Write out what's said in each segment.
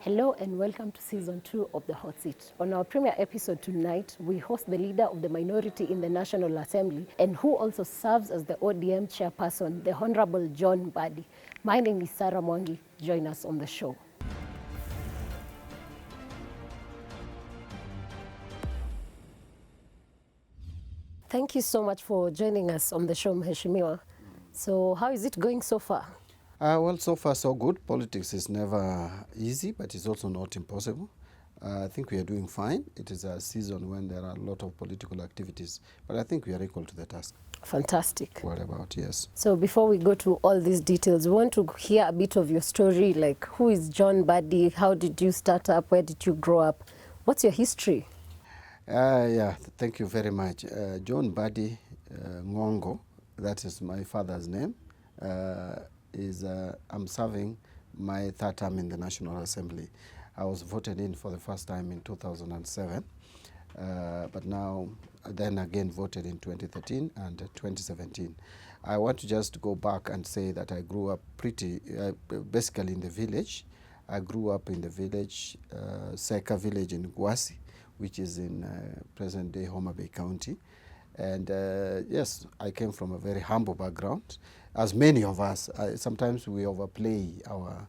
Hello and welcome to season 2 of The Hot Seat. On our premiere episode tonight, we host the leader of the minority in the National Assembly and who also serves as the ODM chairperson, the Honorable John Mbadi. My name is Sarah Mwangi. Join us on the show. Thank you so much for joining us on the show, Mheshimiwa. So how is it going so far? Well, so far so good. Politics is never easy, but it's also not impossible. I think we are doing fine. It is a season when there are a lot of political activities, but I think we are equal to the task. Fantastic. What about, yes. So before we go to all these details, we want to hear a bit of your story, like who is John Mbadi? How did you start up? Where did you grow up? What's your history? Thank you very much. John Mbadi Ngongo, that is my father's name, I'm serving my third term in the National Assembly. I was voted in for the first time in 2007, but now then again voted in 2013 and 2017. I want to just go back and say that I grew up basically in the village. I grew up in the village, Seka village in Gwasi, which is in present-day Homa Bay County. And yes, I came from a very humble background. As many of us, sometimes we overplay our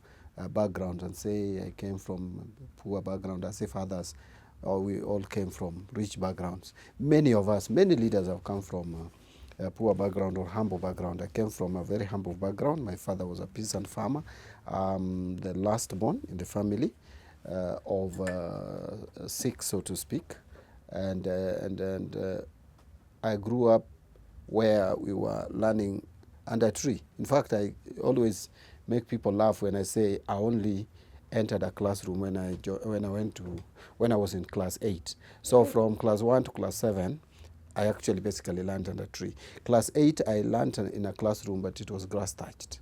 background and say I came from poor background as if others, or we all came from rich backgrounds. Many of us, many leaders have come from a poor background or humble background. I came from a very humble background. My father was a peasant farmer, the last born in the family of 6, so to speak. And I grew up where we were learning under a tree. In fact, I always make people laugh when I say I only entered a classroom when I was in class 8. So from class 1 to class 7, I actually basically learned under a tree. Class 8, I learned in a classroom, but it was grass thatched.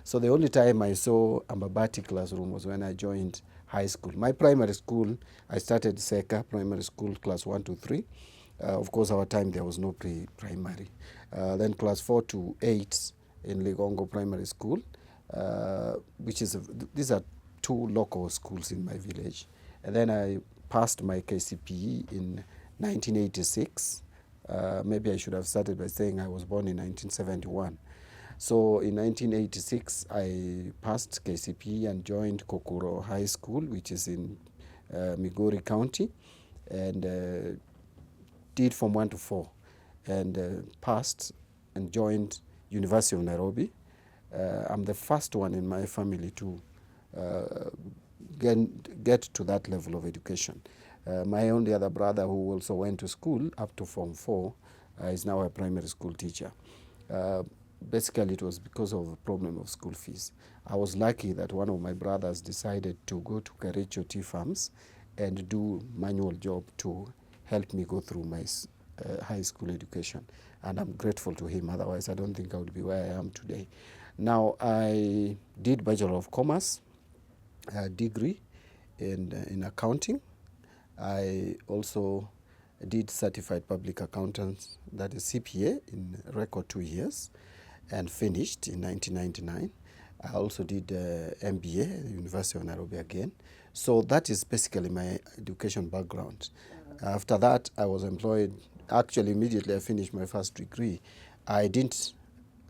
So the only time I saw a Mbadi classroom was when I joined high school. My primary school, I started Seka Primary School, class 1 to 3. Of course, our time there was no pre-primary. Then class 4 to 8 in Ligongo Primary School, these are 2 local schools in my village. And then I passed my KCPE in 1986. Maybe I should have started by saying I was born in 1971. So in 1986, I passed KCPE and joined Kokoro High School, which is in Migori County, and did from 1 to 4, and passed and joined University of Nairobi. I'm the first one in my family to get to that level of education. My only other brother, who also went to school up to Form 4, is now a primary school teacher. Basically, it was because of a problem of school fees. I was lucky that one of my brothers decided to go to Kericho Tea Farms and do manual job to help me go through my high school education. And I'm grateful to him. Otherwise, I don't think I would be where I am today. Now, I did Bachelor of Commerce degree in accounting. I also did Certified Public Accountants, that is CPA, in record 2 years, and finished in 1999. I also did MBA at the University of Nairobi again. So that is basically my education background. After that, I was employed. Actually, immediately I finished my first degree, I didn't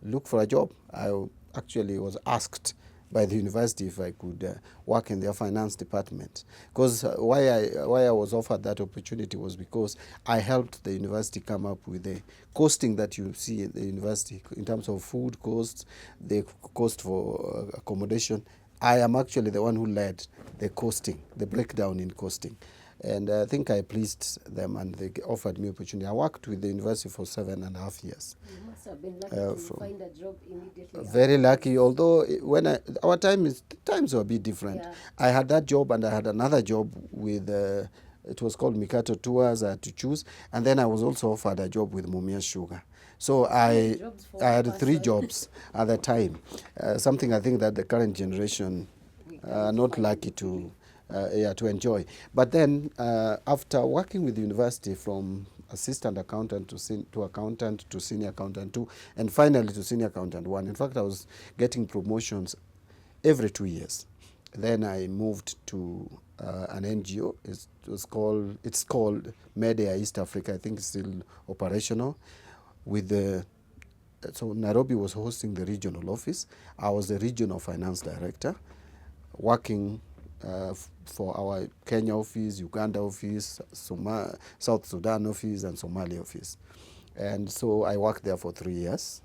look for a job. I actually was asked by the university if I could work in their finance department. Because why I was offered that opportunity was because I helped the university come up with the costing that you see at the university in terms of food costs, the cost for accommodation. I am actually the one who led the costing, the breakdown in costing. And I think I pleased them and they offered me opportunity. I worked with the university for 7.5 years. You must have been lucky to find a job immediately. Very lucky, although our times were a bit different. Yeah. I had that job and I had another job with, it was called Mikato Tours. I had to choose. And then I was also offered a job with Mumia Sugar. So I had 3 jobs at the time. Something I think that the current generation are not lucky to enjoy. But then after working with the university from assistant accountant to accountant to senior accountant 2, and finally to senior accountant 1. In fact, I was getting promotions every 2 years. Then I moved to an NGO. It's called Media East Africa. I think it's still operational. With the So Nairobi was hosting the regional office. I was the regional finance director, working for our Kenya office, Uganda office, South Sudan office, and Somalia office. And so I worked there for 3 years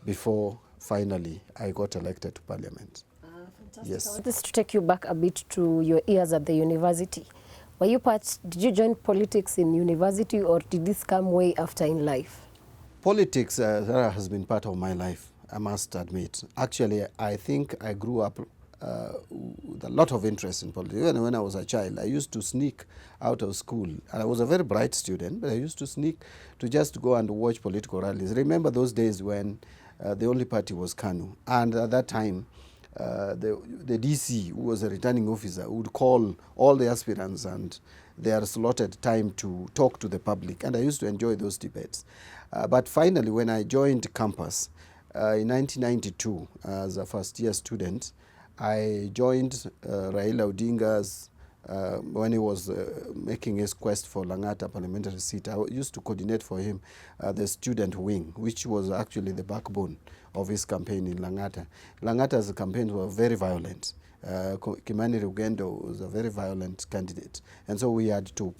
before finally I got elected to parliament. Fantastic. Yes. I want this to take you back a bit to your years at the university. Did you join politics in university, or did this come way after in life? Politics has been part of my life, I must admit. Actually, I think I grew up with a lot of interest in politics. Even when I was a child, I used to sneak out of school. And I was a very bright student, but I used to sneak to just go and watch political rallies. Remember those days when the only party was KANU. And at that time, the DC, who was a returning officer, would call all the aspirants and their slotted time to talk to the public. And I used to enjoy those debates. But finally, when I joined campus in 1992 as a first-year student, I joined Raila Odinga's, when he was making his quest for Lang'ata parliamentary seat. I used to coordinate for him the student wing, which was actually the backbone of his campaign in Lang'ata. Lang'ata's campaigns were very violent. Kimani Rugendo was a very violent candidate. And so we had to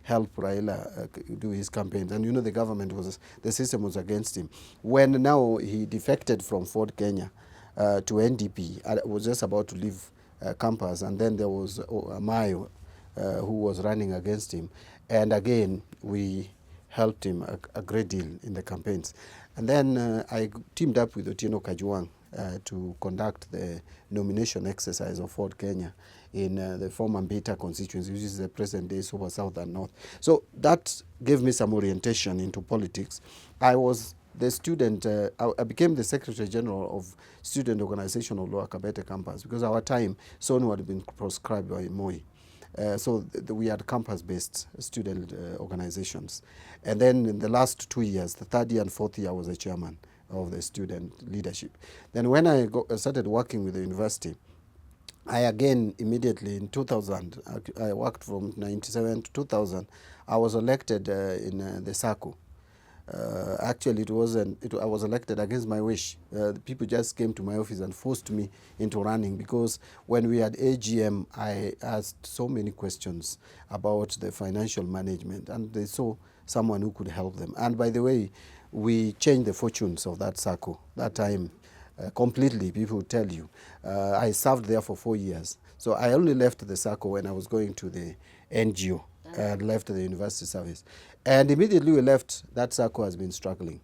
help Raila do his campaigns. And you know, the system was against him. When now he defected from Ford Kenya to NDP, I was just about to leave campus, and then there was Amayo who was running against him. And again, we helped him a great deal in the campaigns. And then I teamed up with Otieno Kajwang to conduct the nomination exercise of Ford Kenya in the former Mbita constituency, which is the present day Super South and North. So that gave me some orientation into politics. I was the student, I became the Secretary General of Student Organization of Lower Kabete campus, because our time, SONU had been proscribed by Moi. So we had campus-based student organizations. And then in the last 2 years, the third year and fourth year, I was the chairman of the student leadership. Then when I started working with the university, I again immediately in 2000, I worked from 97 to 2000, I was elected in the SACCO. Actually, I was elected against my wish. The people just came to my office and forced me into running, because when we had AGM, I asked so many questions about the financial management, and they saw someone who could help them. And by the way, we changed the fortunes of that SACCO that time completely. People would tell you. I served there for 4 years. So I only left the SACCO when I was going to the NGO and left the university service. And immediately we left, that SACCO has been struggling.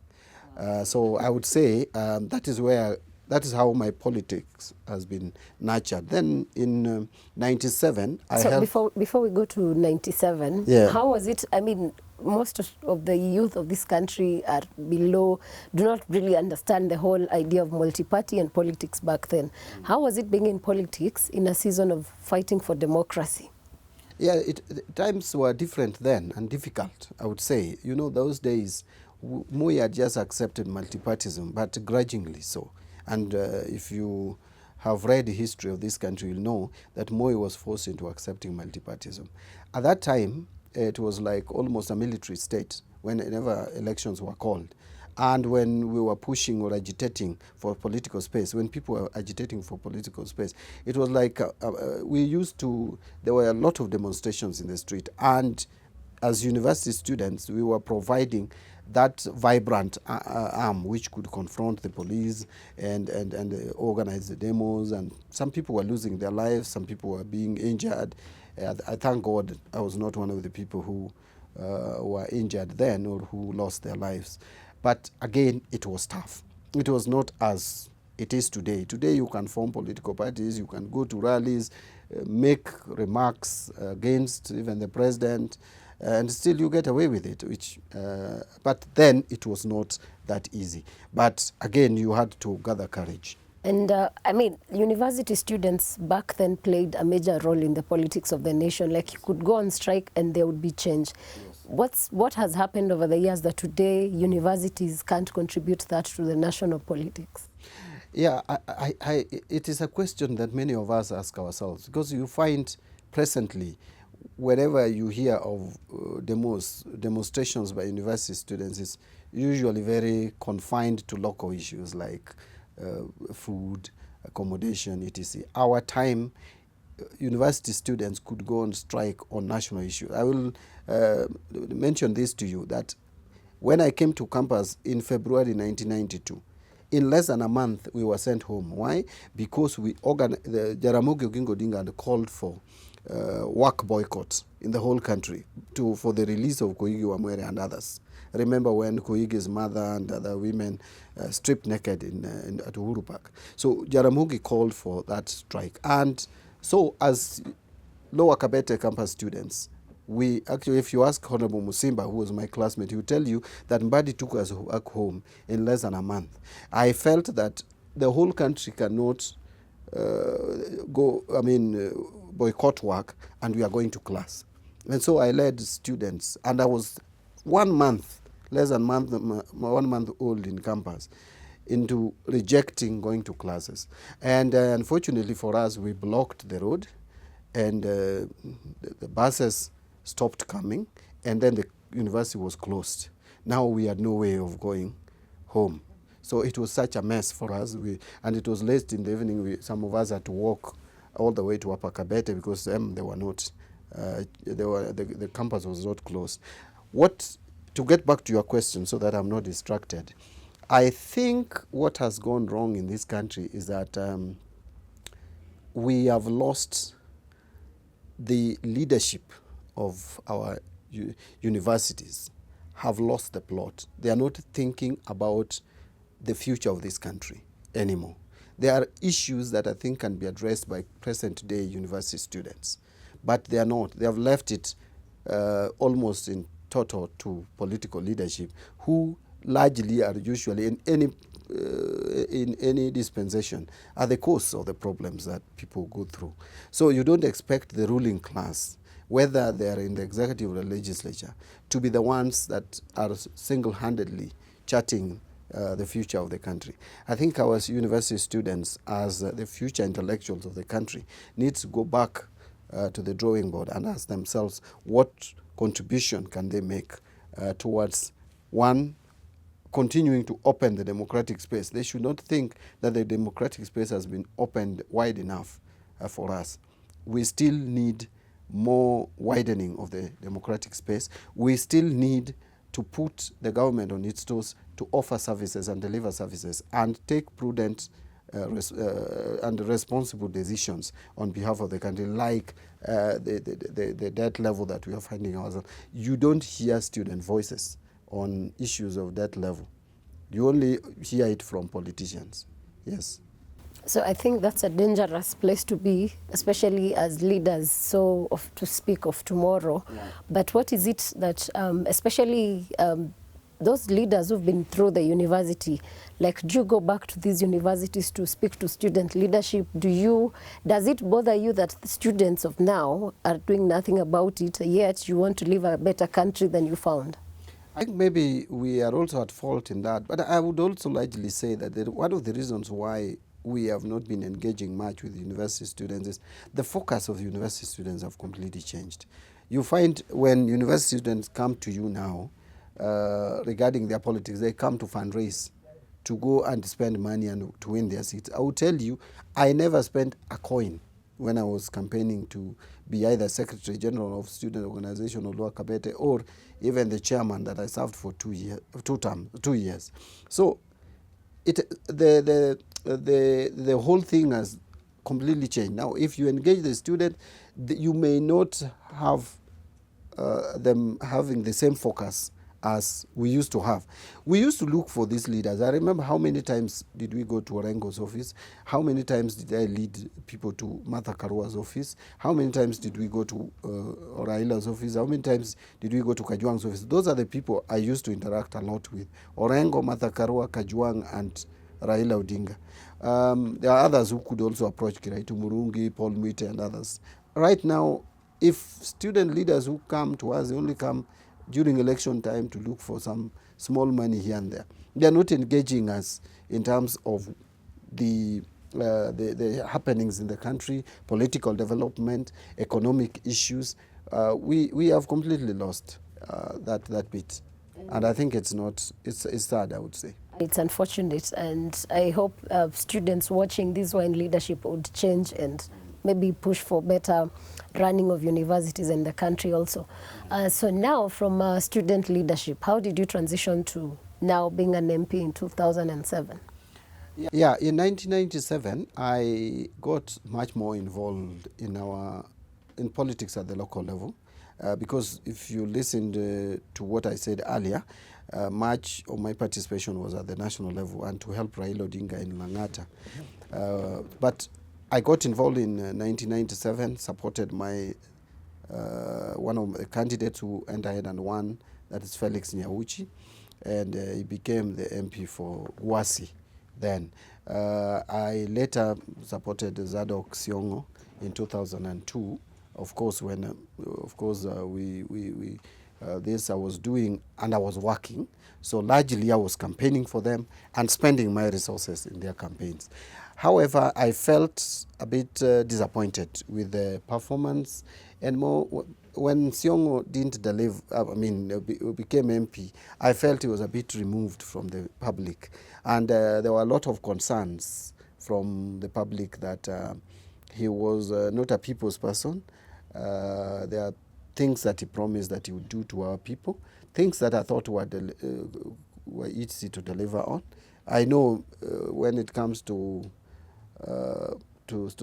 So I would say that is how my politics has been nurtured. Then in 97, I helped... Before we go to 97, Yeah. How was it? I mean, most of the youth of this country do not really understand the whole idea of multi-party and politics back then. How was it being in politics in a season of fighting for democracy? Yeah, times were different then and difficult, I would say. You know, those days, Moi had just accepted multipartism, but grudgingly so. And if you have read the history of this country, you'll know that Moi was forced into accepting multipartism. At that time, it was like almost a military state whenever elections were called. And when we were pushing or agitating for political space, when people were agitating for political space, it was like there were a lot of demonstrations in the street. And as university students, we were providing that vibrant arm which could confront the police and organize the demos. And some people were losing their lives, some people were being injured. I thank God I was not one of the people who were injured then or who lost their lives. But again, it was tough. It was not as it is today. Today you can form political parties, you can go to rallies, make remarks against even the president, and still you get away with it. But then it was not that easy. But again, you had to gather courage. And I mean, university students back then played a major role in the politics of the nation. Like, you could go on strike and there would be change. Yes. What has happened over the years that today universities can't contribute that to the national politics? Yeah, it is a question that many of us ask ourselves, because you find presently, wherever you hear of demonstrations by university students, it's usually very confined to local issues like food, accommodation, etc. Our time, university students could go on strike on national issues. I will mention this to you, that when I came to campus in February 1992, in less than a month, we were sent home. Why? Because the Jaramogi Oginga Odinga had called for work boycotts in the whole country for the release of Koigi Wamwere and others. Remember when Koigi's mother and other women stripped naked at Uhuru Park. So Jaramogi called for that strike. And so as Lower Kabete campus students, we actually, if you ask Honorable Musimba, who was my classmate, he will tell you that Mbadi took us back home in less than a month. I felt that the whole country cannot boycott work, and we are going to class. And so I led students, and I was 1 month, less than 1 month old in campus, into rejecting going to classes. And unfortunately for us, we blocked the road, and the buses stopped coming, and then the university was closed. Now we had no way of going home. So it was such a mess for us. And it was late in the evening. Some of us had to walk all the way to Upper Kabete, because they were not, the campus was not closed. To get back to your question so that I'm not distracted, I think what has gone wrong in this country is that we have lost the leadership of our universities, have lost the plot. They are not thinking about the future of this country anymore. There are issues that I think can be addressed by present-day university students, but they are not. They have left it almost in total to political leadership, who largely are usually in any dispensation are the cause of the problems that people go through. So you don't expect the ruling class, whether they are in the executive or the legislature, to be the ones that are single-handedly charting the future of the country. I think our university students, as the future intellectuals of the country, need to go back to the drawing board and ask themselves what contribution can they make towards, one, continuing to open the democratic space. They should not think that the democratic space has been opened wide enough for us. We still need more widening of the democratic space. We still need to put the government on its toes to offer services and deliver services and take prudent and responsible decisions on behalf of the country, like the debt level that we are finding ourselves. You don't hear student voices on issues of that level. You only hear it from politicians. Yes. So I think that's a dangerous place to be, especially as leaders, to speak of tomorrow. Yeah. But what is it that, especially those leaders who've been through the university, like, do you go back to these universities to speak to student leadership? Does it bother you that the students of now are doing nothing about it, yet you want to leave a better country than you found? I think maybe we are also at fault in that. But I would also largely say that one of the reasons why we have not been engaging much with university students is the focus of university students have completely changed. You find when university students come to you now regarding their politics, they come to fundraise, to go and spend money and to win their seats. I will tell you, I never spent a coin when I was campaigning to be either Secretary General of Student Organization of Lower Kabete or even the chairman that I served for 2 years. So the whole thing has completely changed. Now, if you engage the student, you may not have them having the same focus as we used to have. We used to look for these leaders. I remember how many times did we go to Orengo's office? How many times did I lead people to Martha Karua's office? How many times did we go to Raila's office? How many times did we go to Kajwang's office? Those are the people I used to interact a lot with. Orengo, Martha Karua, Kajwang, and Raila Odinga. There are others who could also approach Kiraitu Murungi, Paul Mwite, and others. Right now, if student leaders who come to us, they only come during election time to look for some small money here and there. They are not engaging us in terms of the happenings in the country, political development, economic issues. We have completely lost that bit. And I think it's sad, I would say. It's unfortunate, and I hope students watching this one in leadership would change and maybe push for better running of universities in the country also. So now, from student leadership, how did you transition to now being an MP in 2007? Yeah, in 1997, I got much more involved in politics at the local level. Because if you listened to what I said earlier, much of my participation was at the national level and to help Raila Odinga in Langata. But I got involved in 1997, supported my one of the candidates who went ahead and won, that is Felix Nyauchi, and he became the MP for Gwasi then. I later supported Zadok Siongo in 2002. Of course, when this I was doing and I was working, so largely I was campaigning for them and spending my resources in their campaigns. However, I felt a bit disappointed with the performance, and more when Siongo didn't deliver. Became MP. I felt he was a bit removed from the public, and there were a lot of concerns from the public that he was not a people's person. There are things that he promised that he would do to our people, things that I thought were easy to deliver on. I know when it comes to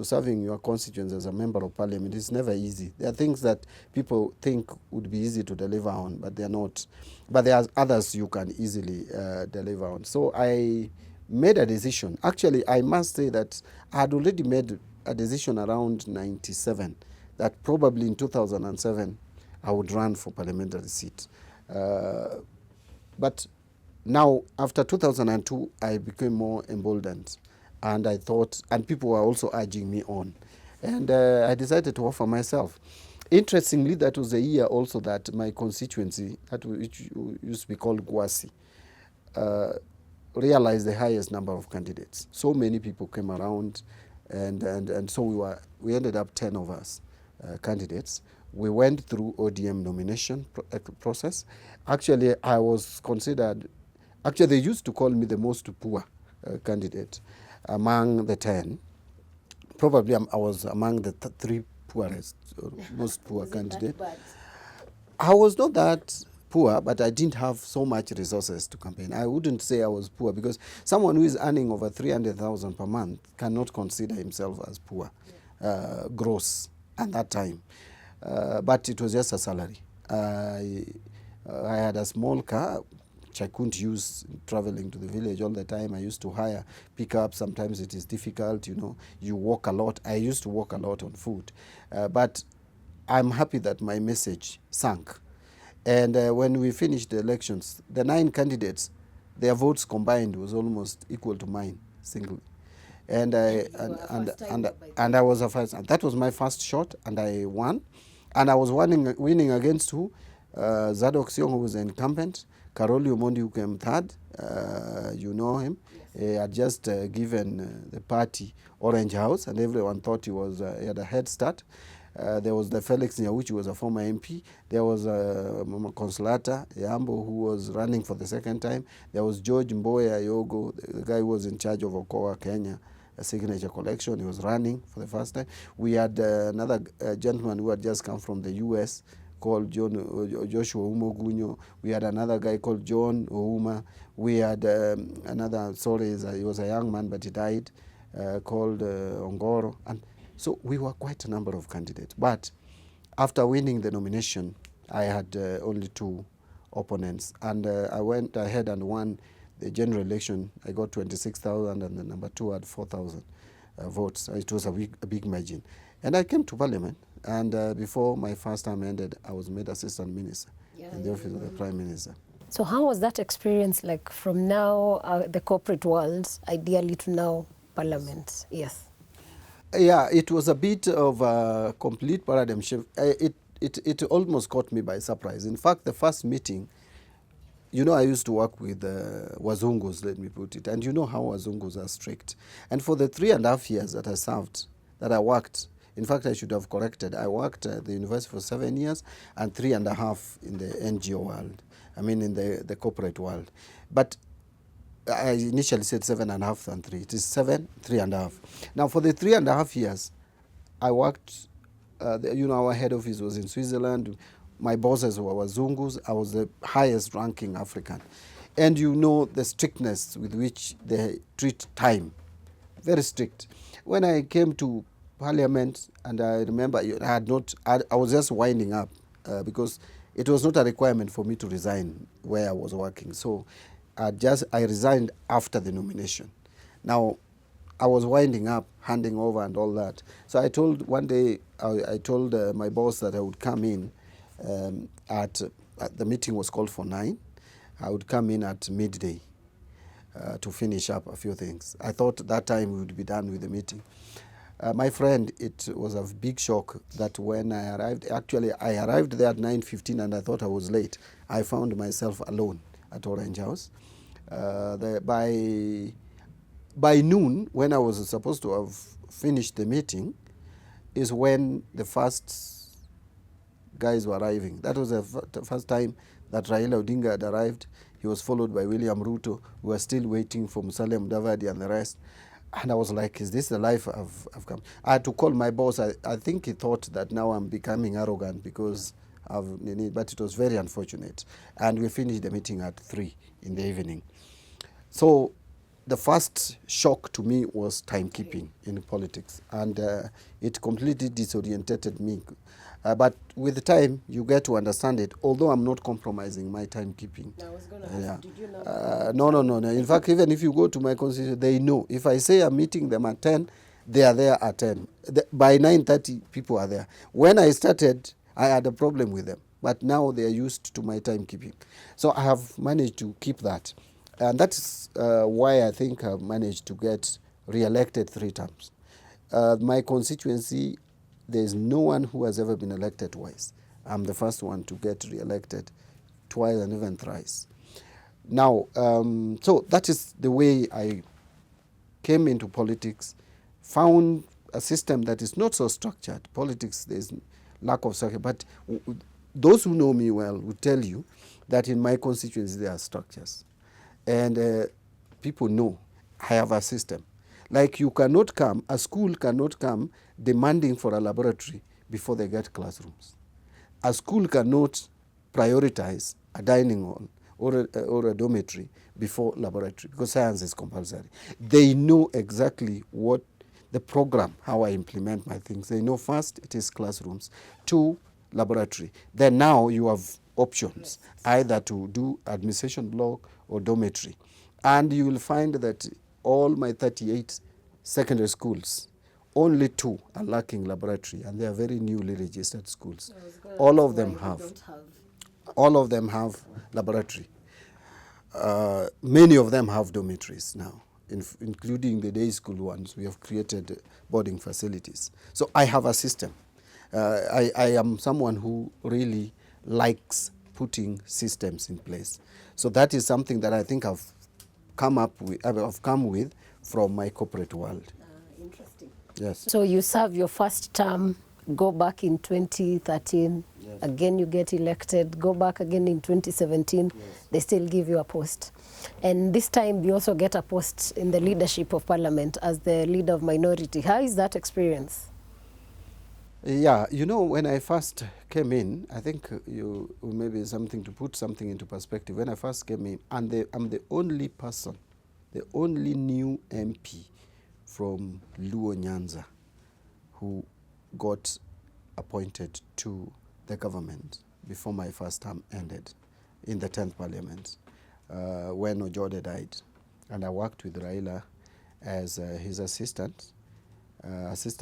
serving your constituents as a member of parliament, it's never easy. There are things that people think would be easy to deliver on, but they're not. But there are others you can easily deliver on. So I made a decision. Actually, I must say that I had already made a decision around 97 that probably in 2007 I would run for parliamentary seat. But now, after 2002, I became more emboldened. And I thought, and people were also urging me on. And I decided to offer myself. Interestingly, that was the year also that my constituency, which used to be called Gwasi, realized the highest number of candidates. So many people came around, and so we ended up 10 of us candidates. We went through ODM nomination process. Actually, I was considered, actually they used to call me the most poor candidate among the 10. Probably I was among the three poorest, most poor candidate. I was not that poor, but I didn't have so much resources to campaign. I wouldn't say I was poor, because someone who is earning over 300,000 per month cannot consider himself as poor, gross at that time. But it was just a salary. I had a small car which I couldn't use traveling to the village all the time. I used to hire pickup. Sometimes it is difficult, you walk a lot. I used to walk a lot on foot. But I'm happy that my message sank. And when we finished the elections, the 9 candidates, their votes combined was almost equal to mine, singly. And I was a first, and that was my first shot, and I won. And I was winning against who? Zadok Siongo, who was the incumbent. Karoli Omondi, who came third. You know him. Yes. He had just given the party Orange House, and everyone thought he had a head start. There was the Felix Nyauchi, who was a former MP. There was Mama Consolata Yambo, who was running for the second time. There was George Mboya Yogo, the guy who was in charge of Okoa, Kenya, a signature collection. He was running for the first time. We had another gentleman who had just come from the U.S. called Joshua Umogunyo. We had another guy called John Ouma. We had another, he was a young man, but he died, called Ongoro. And so we were quite a number of candidates. But after winning the nomination, I had only 2 opponents. And I went ahead and won the general election. I got 26,000, and the number 2 had 4,000 votes. It was a big margin. And I came to Parliament. And before my first term ended, I was made assistant minister in the office of the Prime Minister. So how was that experience like from now, the corporate world, ideally to now Parliament? Yes. Yeah, it was a bit of a complete paradigm shift. It almost caught me by surprise. In fact, the first meeting, you know, I used to work with Wazungus, let me put it, and you know how Wazungus are strict. And for the 3.5 years that I served, that I worked, in fact, I should have corrected. I worked at the university for 7 years and 3.5 in the NGO world. I mean, in the corporate world. But I initially said 7.5 and 3. It is 7, 3.5. Now, for the 3.5 years, I worked, you know, our head office was in Switzerland. My bosses were Wazungus. I was the highest ranking African. And you know the strictness with which they treat time. Very strict. When I came to Parliament, and I remember I was just winding up because it was not a requirement for me to resign where I was working. So I resigned after the nomination. Now, I was winding up, handing over and all that. So I told one day, I told my boss that I would come in at the meeting was called for 9. I would come in at midday to finish up a few things. I thought that time we would be done with the meeting. My friend, it was a big shock that when I arrived, actually I arrived there at 9:15 and I thought I was late. I found myself alone at Orange House. By noon, when I was supposed to have finished the meeting, is when the first guys were arriving. That was the first time that Raila Odinga had arrived. He was followed by William Ruto. We were still waiting for Musalia Mudavadi and the rest. And I was like, is this the life I've come? I had to call my boss. I think he thought that now I'm becoming arrogant because but it was very unfortunate. And we finished the meeting at 3 in the evening. So the first shock to me was timekeeping in politics. And it completely disorientated me. But with time, you get to understand it, although I'm not compromising my timekeeping. I was going to ask, did you know? No. In fact, even if you go to my constituency, they know. If I say I'm meeting them at 10, they are there at 10. By 9:30, people are there. When I started, I had a problem with them. But now they are used to my timekeeping. So I have managed to keep that. And that's why I think I've managed to get re-elected 3 times. My constituency, there's no one who has ever been elected twice. I'm the first one to get re-elected twice and even thrice. Now, so that is the way I came into politics, found a system that is not so structured. Politics, there's lack of structure. But those who know me well will tell you that in my constituency there are structures. And people know I have a system. Like you cannot come, a school cannot come demanding for a laboratory before they get classrooms. A school cannot prioritize a dining hall or a dormitory before laboratory because science is compulsory. They know exactly what the program, how I implement my things. They know first it is classrooms, 2 laboratory. Then now you have options, either to do administration block or dormitory. And you will find that all my 38 secondary schools, only 2 are lacking laboratory, and they are very newly registered schools. All of them have. All of them have laboratory. Many of them have dormitories now, including the day school ones. We have created boarding facilities. So I have a system. I am someone who really likes putting systems in place. So that is something that I think I've come with from my corporate world. Interesting. Yes. So you serve your first term, go back in 2013, Yes. again you get elected, go back again in 2017, Yes. They still give you a post. And this time you also get a post in the leadership of parliament as the leader of minority. How is that experience? Yeah, you know, when I first came in, I think you maybe something to put something into perspective. When I first came in, I'm the only person, the only new MP from Luo Nyanza who got appointed to the government before my first term ended in the 10th Parliament when Ojode died. And I worked with Raila as his assistant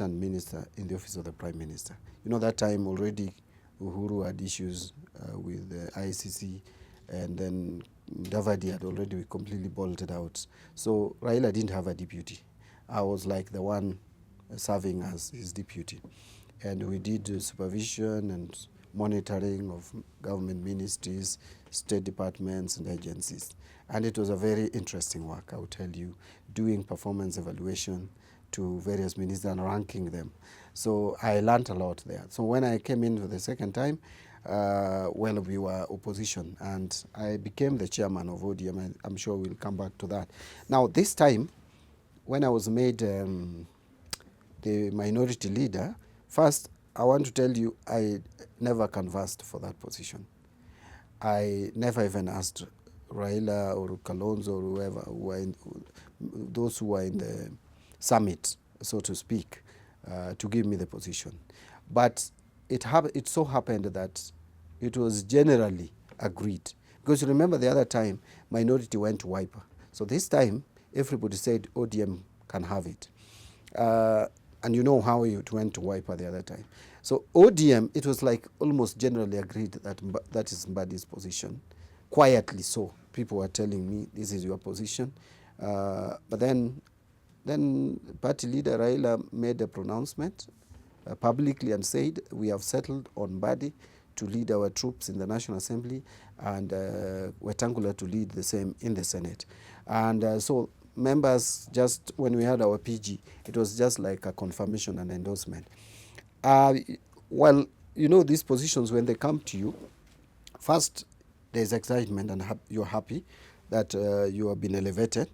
minister in the office of the Prime Minister. You know, that time already Uhuru had issues with the ICC, and then Davadi had already completely bolted out. So Raila didn't have a deputy. I was like the one serving as his deputy. And we did supervision and monitoring of government ministries, state departments and agencies. And it was a very interesting work, I will tell you, doing performance evaluation to various ministers and ranking them. So I learned a lot there. So when I came in for the second time, well, we were opposition, and I became the chairman of ODM, and I'm sure we'll come back to that. Now, this time, when I was made the minority leader, first, I want to tell you, I never canvassed for that position. I never even asked Raila or Kalonzo or whoever, those who were in the summit, so to speak, to give me the position. But it so happened that it was generally agreed. Because you remember the other time, minority went to Wiper. So this time, everybody said ODM can have it. And you know how it went to Wiper the other time. So ODM, it was like almost generally agreed that that is Mbadi's position. Quietly so. People were telling me, this is your position. But then party leader Raila made a pronouncement publicly and said, we have settled on Mbadi to lead our troops in the National Assembly, and Wetangula to lead the same in the Senate. And so members, just when we had our PG, it was just like a confirmation and endorsement. Well, you know, these positions, when they come to you, first, there's excitement and you're happy that you have been elevated.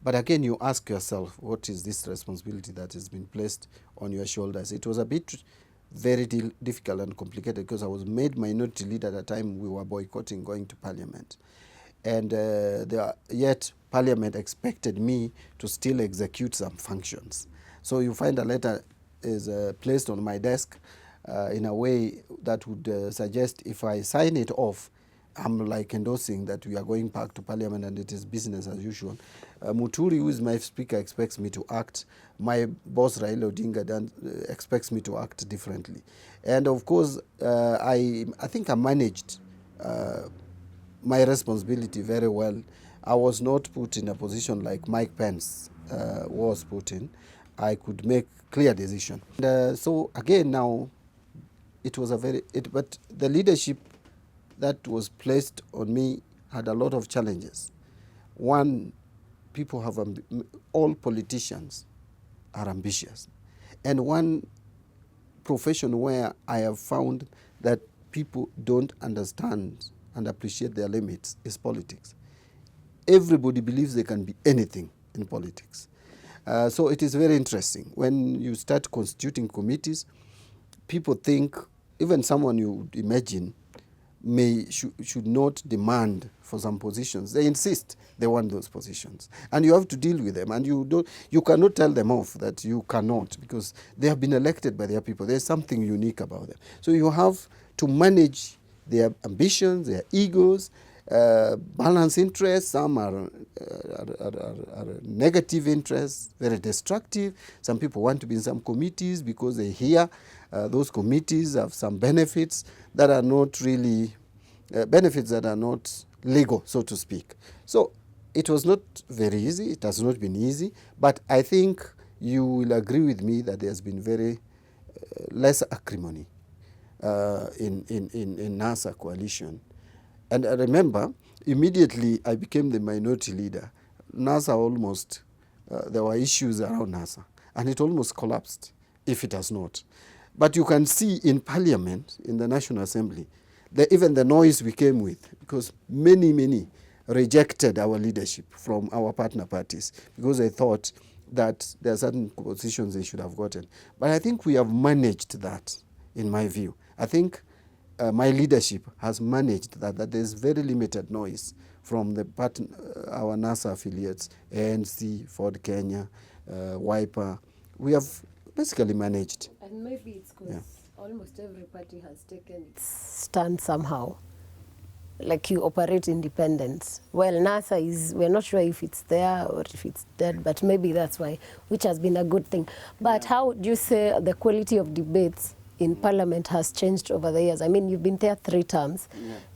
But again, you ask yourself, what is this responsibility that has been placed on your shoulders? It was a bit very difficult and complicated because I was made minority leader at the time we were boycotting going to Parliament. And yet Parliament expected me to still execute some functions. So you find a letter is placed on my desk in a way that would suggest if I sign it off, I'm like endorsing that we are going back to Parliament and it is business as usual. Muturi, who is my speaker, expects me to act. My boss, Raila Odinga, expects me to act differently. And of course, I think I managed my responsibility very well. I was not put in a position like Mike Pence was put in. I could make clear decision. So again, now, it was but the leadership that was placed on me had a lot of challenges. One, people have, all politicians are ambitious. And one profession where I have found that people don't understand and appreciate their limits is politics. Everybody believes they can be anything in politics. So it is very interesting. When you start constituting committees, people think, even someone you would imagine should not demand for some positions. They insist they want those positions. And you have to deal with them. And you cannot tell them off that you cannot, because they have been elected by their people. There's something unique about them. So you have to manage their ambitions, their egos, balance interests. Some are negative interests, very destructive. Some people want to be in some committees because they hear those committees have some benefits that are not really benefits that are not legal, so to speak. So it was not very easy. It has not been easy. But I think you will agree with me that there's been very less acrimony in NASA coalition. And I remember, immediately I became the minority leader. NASA almost, there were issues around NASA, and it almost collapsed, if it has not. But you can see in Parliament, in the National Assembly, even the noise we came with, because many rejected our leadership from our partner parties because they thought that there are certain positions they should have gotten. But I think we have managed that, in my view. I think my leadership has managed that there's very limited noise from our NASA affiliates, ANC, Ford Kenya, Wiper. We have basically managed. And maybe it's because almost every party has taken its stand somehow. Like you operate independent. Well, NASA we're not sure if it's there or if it's dead, but maybe that's why, which has been a good thing. But how do you say the quality of debates in Parliament has changed over the years? I mean, you've been there 3 terms,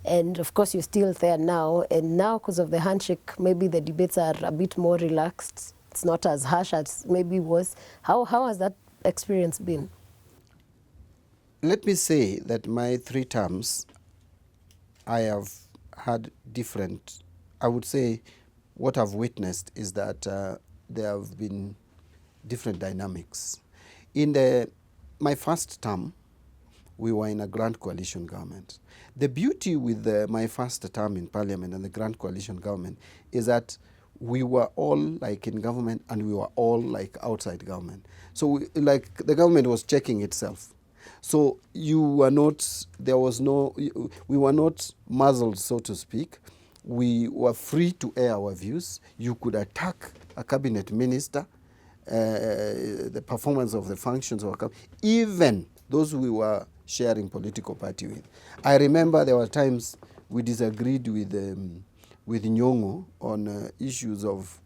and of course you're still there now. And now, because of the handshake, maybe the debates are a bit more relaxed. It's not as harsh as maybe it was. How has that experience been? let me say that my 3 terms, I have had different, I would say what I've witnessed is that there have been different dynamics. In my first term, we were in a grand coalition government. The beauty with my first term in parliament and the grand coalition government is that we were all like in government and we were all like outside government. So like the government was checking itself. So you were not, there was no, we were not muzzled, so to speak. We were free to air our views. You could attack a cabinet minister, the performance of the functions of a cabinet, even those we were sharing political party with. I remember there were times we disagreed with Nyong'o on issues of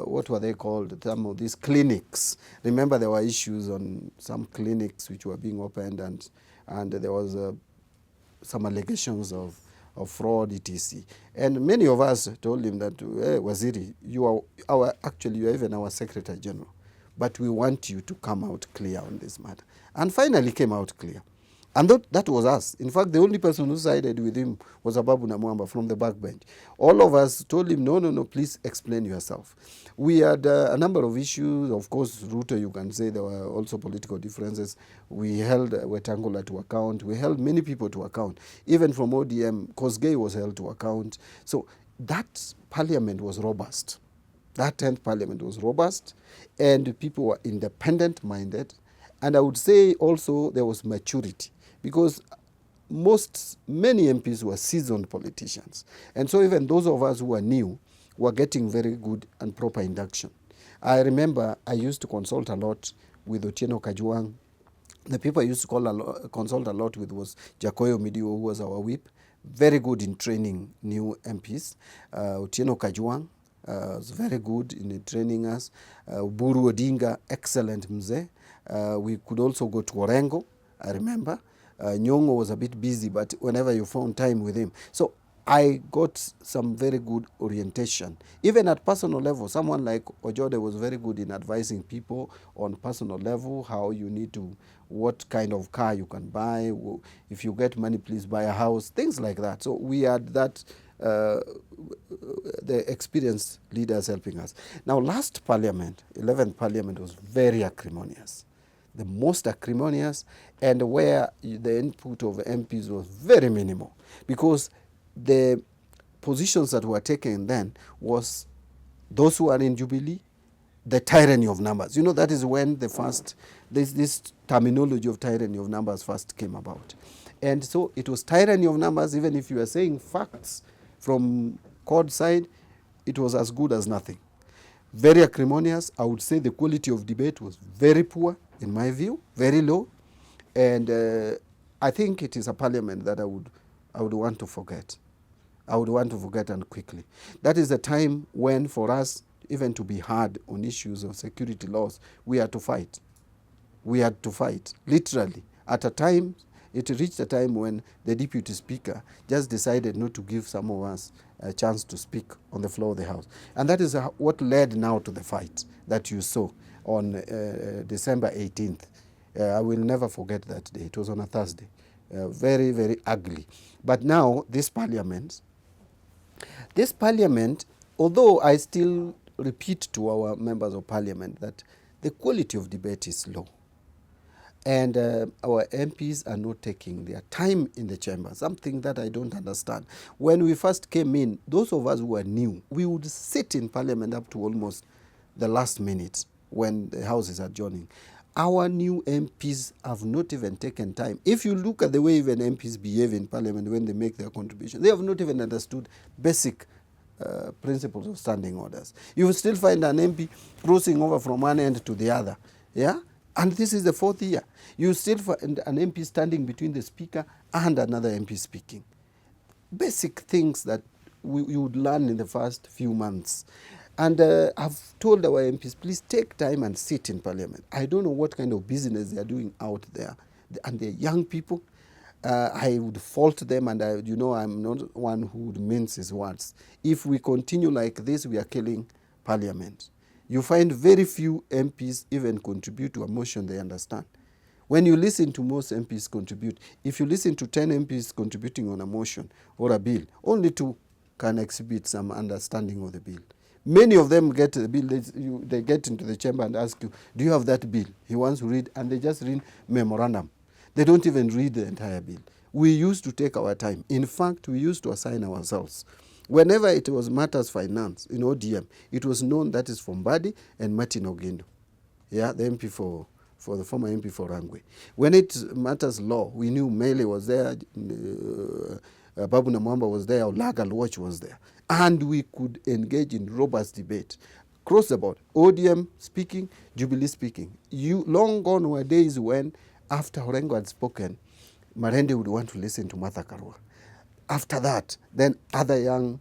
what were they called? Some of these clinics. Remember there were issues on some clinics which were being opened, and there was some allegations of fraud, etc. And many of us told him that, hey, Waziri, you are even our Secretary General, but we want you to come out clear on this matter. And finally came out clear. And that was us. In fact, the only person who sided with him was Ababu Namwamba from the backbench. All of us told him, no, please explain yourself. We had a number of issues. Of course, Ruto, you can say there were also political differences. We held Wetangula to account. We held many people to account. Even from ODM, Kosgei was held to account. So that parliament was robust. That 10th parliament was robust, and people were independent-minded. And I would say also there was maturity, because many MPs were seasoned politicians. And so even those of us who were new were getting very good and proper induction. I remember I used to consult a lot with Otieno Kajwang. The people I used to consult a lot with was Jacoyo Midio, who was our whip, very good in training new MPs. Otieno Kajwang was very good in training us. Buru Odinga, excellent mzee. We could also go to Orengo, I remember. Nyong'o was a bit busy, but whenever you found time with him. So I got some very good orientation. Even at personal level, someone like Ojode was very good in advising people on personal level, how you need to, what kind of car you can buy, if you get money, please buy a house, things like that. So we had that, the experienced leaders helping us. Now, last parliament, 11th parliament, was very acrimonious. The most acrimonious, and where the input of MPs was very minimal, because the positions that were taken then was those who are in Jubilee, the tyranny of numbers. You know, that is when this terminology of tyranny of numbers first came about. And so it was tyranny of numbers. Even if you were saying facts from CORD side, it was as good as nothing. Very acrimonious. I would say the quality of debate was very poor, in my view, very low. And I think it is a parliament that I would want to forget. I would want to forget, and quickly. That is the time when, for us, even to be hard on issues of security laws, we had to fight. We had to fight, literally. At a time, it reached a time when the deputy speaker just decided not to give some of us a chance to speak on the floor of the House. And that is what led now to the fight that you saw on December 18th. I will never forget that day. It was on a Thursday. Very, very ugly. But now, this parliament, although I still repeat to our members of parliament that the quality of debate is low. And our MPs are not taking their time in the chamber, something that I don't understand. When we first came in, those of us who were new, we would sit in parliament up to almost the last minute when the House is adjourning. Our new MPs have not even taken time. If you look at the way even MPs behave in parliament when they make their contribution, they have not even understood basic principles of standing orders. You will still find an MP crossing over from one end to the other. Yeah? And this is the 4th year. You still find an MP standing between the speaker and another MP speaking. Basic things that you would learn in the first few months. And I've told our MPs, please take time and sit in parliament. I don't know what kind of business they are doing out there. And they're young people. I would fault them, and I'm not one who would mince his words. If we continue like this, we are killing parliament. You find very few MPs even contribute to a motion they understand. When you listen to most MPs contribute, if you listen to 10 MPs contributing on a motion or a bill, only 2 can exhibit some understanding of the bill. Many of them get the bill, they get into the chamber and ask you, do you have that bill? He wants to read, and they just read memorandum. They don't even read the entire bill. We used to take our time. In fact, we used to assign ourselves. Whenever it was matters finance in ODM, it was known that is from Mbadi and Martin Ogendo. Yeah, the MP for the former MP for Rangwe. When it matters law, we knew Mele was there, Babu Namwamba was there, Olaga Watch was there. And we could engage in robust debate. Cross the board, ODM speaking, Jubilee speaking. Long gone were days when, after Orengo had spoken, Marende would want to listen to Martha Karua. After that, then other young,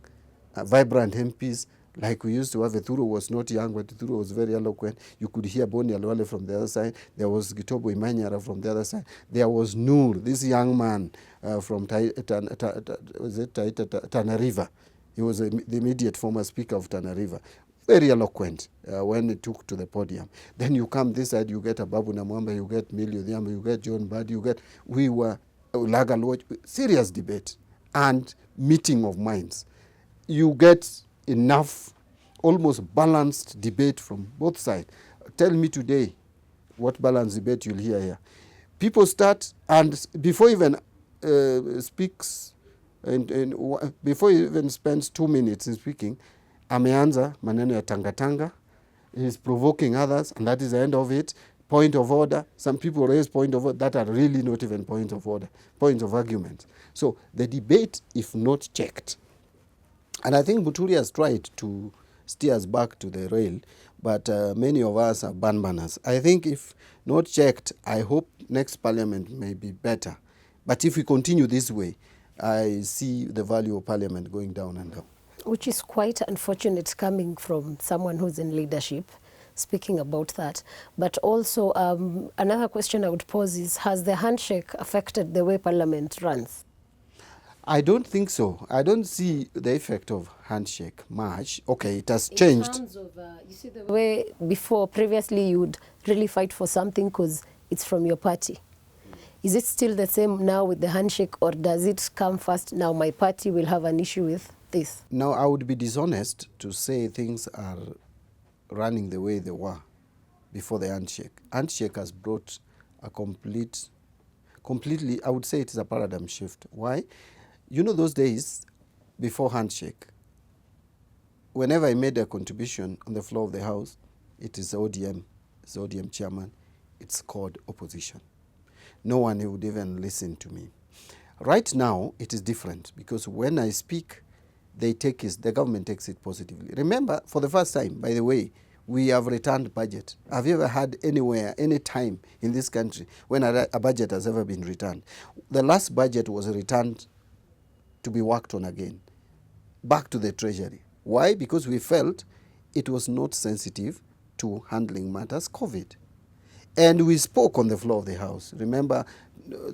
vibrant MPs, like we used to have, Ethuro was not young, but Ethuro was very eloquent. You could hear Boni Alwale from the other side. There was Gitobo Imanyara from the other side. There was Noor, this young man from Tana River. He was the immediate former speaker of Tana River. Very eloquent when he took to the podium. Then you come this side, you get Babu Namwamba, you get Millie Odhiambo, you get John Mbadi, we were Olaga Lodge, serious debate and meeting of minds. You get enough, almost balanced debate from both sides. Tell me today what balanced debate you'll hear here. People start, and before even speaks, and before he even spends 2 minutes in speaking, ameanza maneno ya tangatanga, he's provoking others, and that is the end of it. Point of order. Some people raise point of order that are really not even points of order, points of argument. So the debate, if not checked, and I think Buturi has tried to steer us back to the rail, but many of us are banners. I think if not checked, I hope next parliament may be better. But if we continue this way, I see the value of parliament going down and down. Which is quite unfortunate coming from someone who's in leadership, speaking about that. But also, another question I would pose is, has the handshake affected the way parliament runs? I don't think so. I don't see the effect of handshake much. Okay, it has changed. In terms of, you see the way before, previously you would really fight for something because it's from your party. Is it still the same now with the handshake, or does it come first, now my party will have an issue with this? Now, I would be dishonest to say things are running the way they were before the handshake. Handshake has brought a completely, I would say it is a paradigm shift. Why? You know, those days before handshake, whenever I made a contribution on the floor of the House, it is ODM, it's ODM chairman, it's called opposition. No one would even listen to me. Right now, it is different, because when I speak, the government takes it positively. Remember, for the first time, by the way, we have returned budget. Have you ever had anywhere, any time in this country when a budget has ever been returned? The last budget was returned to be worked on again, back to the Treasury. Why? Because we felt it was not sensitive to handling matters COVID. And we spoke on the floor of the House. Remember,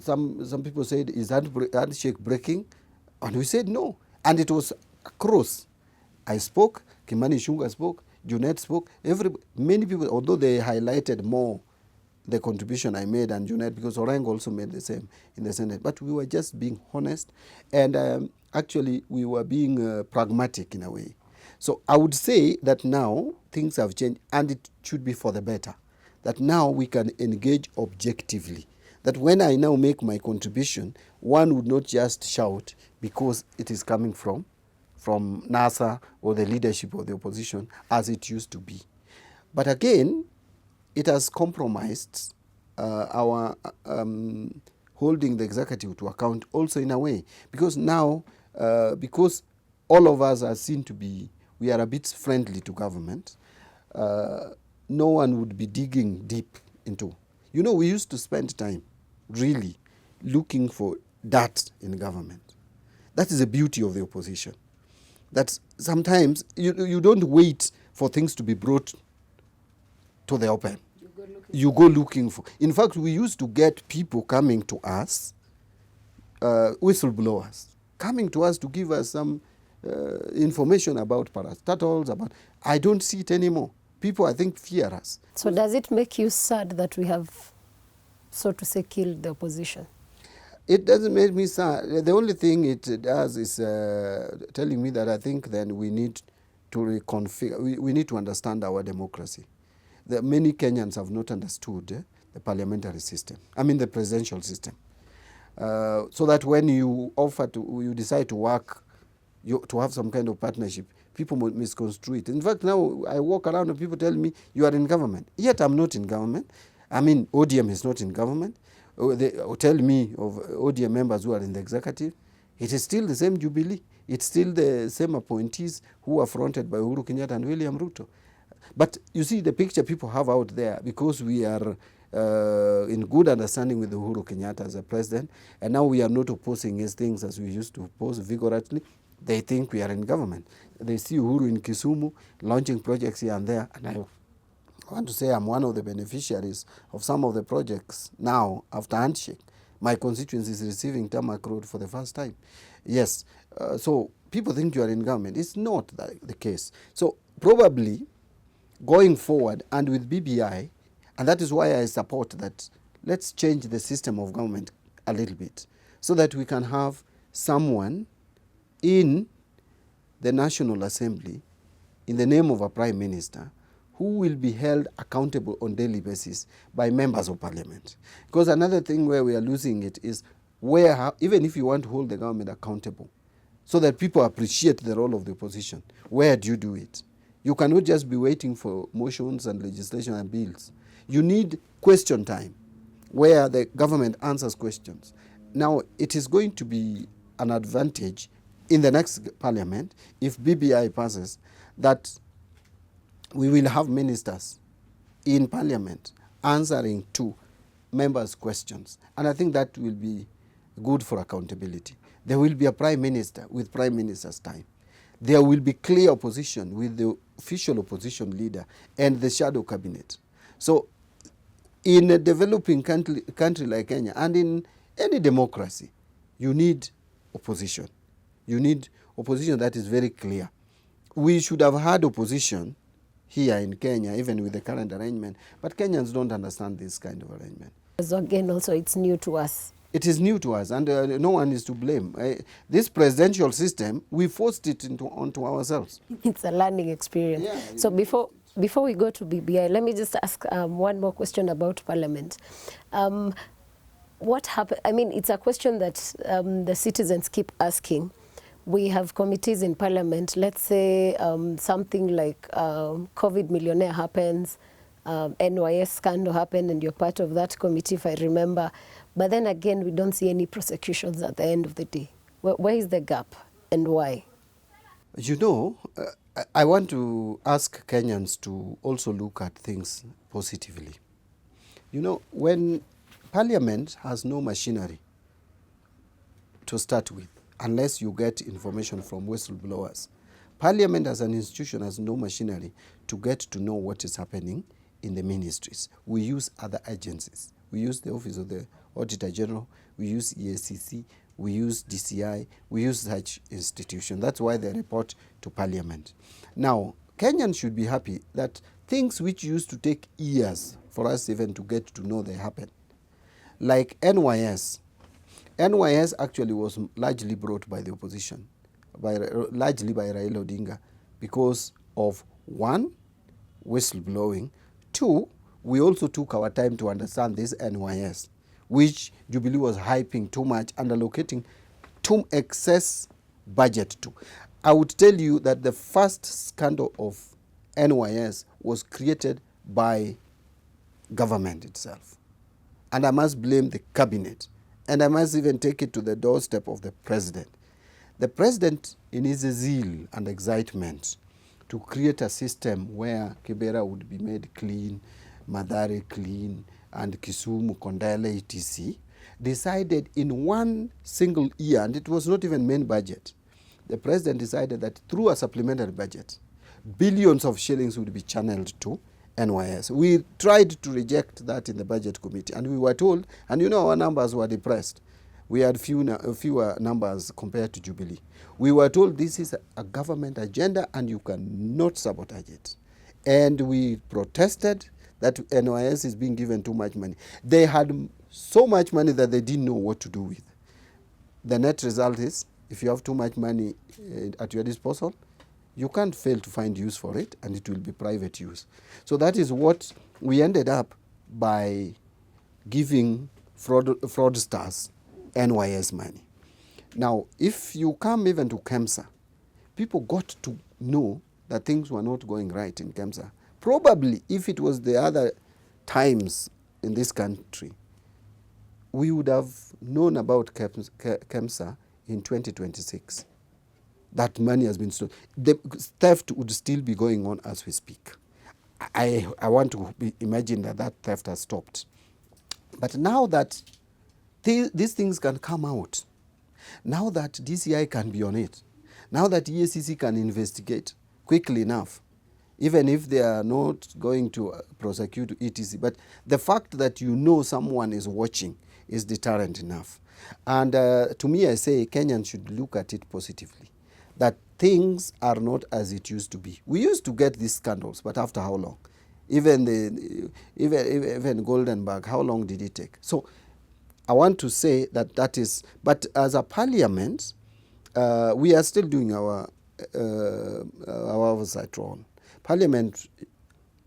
some people said, is handshake breaking? And we said no. And it was across. I spoke, Kimani Ichung'wah spoke, Junet spoke, many people, although they highlighted more the contribution I made and Junet, because Orengo also made the same in the Senate. But we were just being honest, and actually we were being pragmatic in a way. So I would say that now things have changed, and it should be for the better. That now we can engage objectively. That when I now make my contribution, one would not just shout because it is coming from NASA or the leadership of the opposition, as it used to be. But again, it has compromised our holding the executive to account also in a way. Because now, because all of us are seen to be, we are a bit friendly to government, no one would be digging deep into. You know, we used to spend time really looking for that in government. That is the beauty of the opposition. That sometimes you don't wait for things to be brought to the open. You go looking for. In fact, we used to get people coming to us, whistleblowers, coming to us to give us some information about parastatals, about. I don't see it anymore. People, I think, fear us. So does it make you sad that we have so to say, killed the opposition? It doesn't make me sad. The only thing it does is telling me that I think then we need to reconfigure, we need to understand our democracy. Many Kenyans have not understood the parliamentary system, I mean the presidential system. So that when you you decide to work, to have some kind of partnership, people misconstrue it. In fact, now I walk around and people tell me, you are in government. Yet I'm not in government. I mean, ODM is not in government. They tell me of ODM members who are in the executive. It is still the same Jubilee. It's still the same appointees who are fronted by Uhuru Kenyatta and William Ruto. But you see the picture people have out there, because we are in good understanding with Uhuru Kenyatta as a president, and now we are not opposing his things as we used to oppose vigorously. They think we are in government. They see Uhuru in Kisumu launching projects here and there, and I want to say I'm one of the beneficiaries of some of the projects now after Handshake. My constituency is receiving tarmac road for the first time. Yes, so people think you are in government. It's not the case. So probably going forward and with BBI, and that is why I support that, let's change the system of government a little bit so that we can have someone in the National Assembly in the name of a Prime Minister who will be held accountable on daily basis by members of parliament. Because another thing where we are losing it is where, even if you want to hold the government accountable so that people appreciate the role of the opposition, where do you do it? You cannot just be waiting for motions and legislation and bills. You need question time where the government answers questions. Now, it is going to be an advantage in the next parliament, if BBI passes, that we will have ministers in parliament answering to members' questions. And I think that will be good for accountability. There will be a prime minister with prime minister's time. There will be clear opposition with the official opposition leader and the shadow cabinet. So in a developing country like Kenya, and in any democracy, you need opposition. You need opposition that is very clear. We should have had opposition here in Kenya, even with the current arrangement, but Kenyans don't understand this kind of arrangement. So again, also it's new to us. It is new to us, and no one is to blame. This presidential system, we forced it onto ourselves. It's a learning experience. Yeah, so before we go to BBI, let me just ask one more question about Parliament. What happened? I mean, it's a question that the citizens keep asking. We have committees in Parliament. Let's say something like COVID millionaire happens, NYS scandal happened, and you're part of that committee, if I remember. But then again, we don't see any prosecutions at the end of the day. Where is the gap and why? You know, I want to ask Kenyans to also look at things positively. You know, when Parliament has no machinery to start with, unless you get information from whistleblowers, Parliament as an institution has no machinery to get to know what is happening in the ministries. We use other agencies. We use the Office of the Auditor General, we use EACC, we use DCI, we use such institutions. That's why they report to Parliament. Now, Kenyans should be happy that things which used to take years for us even to get to know they happen, like NYS. NYS actually was largely brought by the opposition, largely by Raila Odinga, because of one, whistleblowing, two, we also took our time to understand this NYS, which Jubilee was hyping too much and allocating too excess budget to. I would tell you that the first scandal of NYS was created by government itself. And I must blame the cabinet. And I must even take it to the doorstep of the president. The president, in his zeal and excitement to create a system where Kibera would be made clean, Mathare clean, and Kisumu, Kondele, etc., decided in one single year, and it was not even main budget, the president decided that through a supplementary budget, billions of shillings would be channeled to NYS. We tried to reject that in the budget committee, and we were told, and you know our numbers were depressed. We had fewer numbers compared to Jubilee. We were told this is a government agenda and you cannot sabotage it. And we protested that NYS is being given too much money. They had so much money that they didn't know what to do with. The net result is, if you have too much money at your disposal, you can't fail to find use for it, and it will be private use. So that is what we ended up by giving fraudsters NYS money. Now, if you come even to KEMSA, people got to know that things were not going right in KEMSA. Probably, if it was the other times in this country, we would have known about KEMSA in 2026. That money has been stolen. The theft would still be going on as we speak. I want to imagine that theft has stopped. But now that these things can come out, now that DCI can be on it, now that EACC can investigate quickly enough, even if they are not going to prosecute etc. But the fact that you know someone is watching is deterrent enough. And to me, I say Kenyans should look at it positively, that things are not as it used to be. We used to get these scandals, but after how long? Even Goldenberg, how long did it take? So I want to say that is, but as a parliament, we are still doing our oversight role. Parliament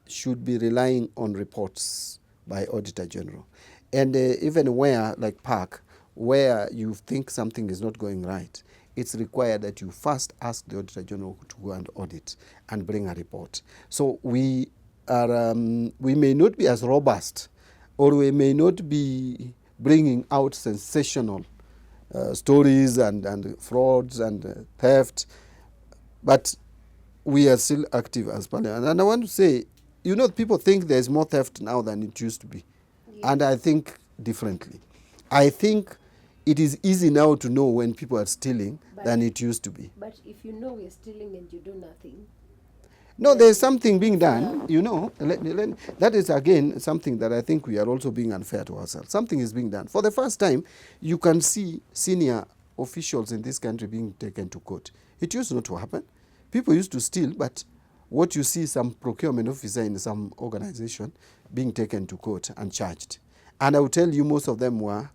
should be relying on reports by Auditor General. And even where, like Park, where you think something is not going right, it's required that you first ask the Auditor General to go and audit and bring a report. So we may not be as robust, or we may not be bringing out sensational stories and frauds and theft, but we are still active as Parliament. And I want to say, people think there's more theft now than it used to be. Yeah. And I think differently. I think it is easy now to know when people are stealing than it used to be. But if you know we're stealing and you do nothing... No, there's something being done, that is, again, something that I think we are also being unfair to ourselves. Something is being done. For the first time, you can see senior officials in this country being taken to court. It used not to happen. People used to steal, but what you see, some procurement officer in some organization being taken to court and charged. And I will tell you, most of them were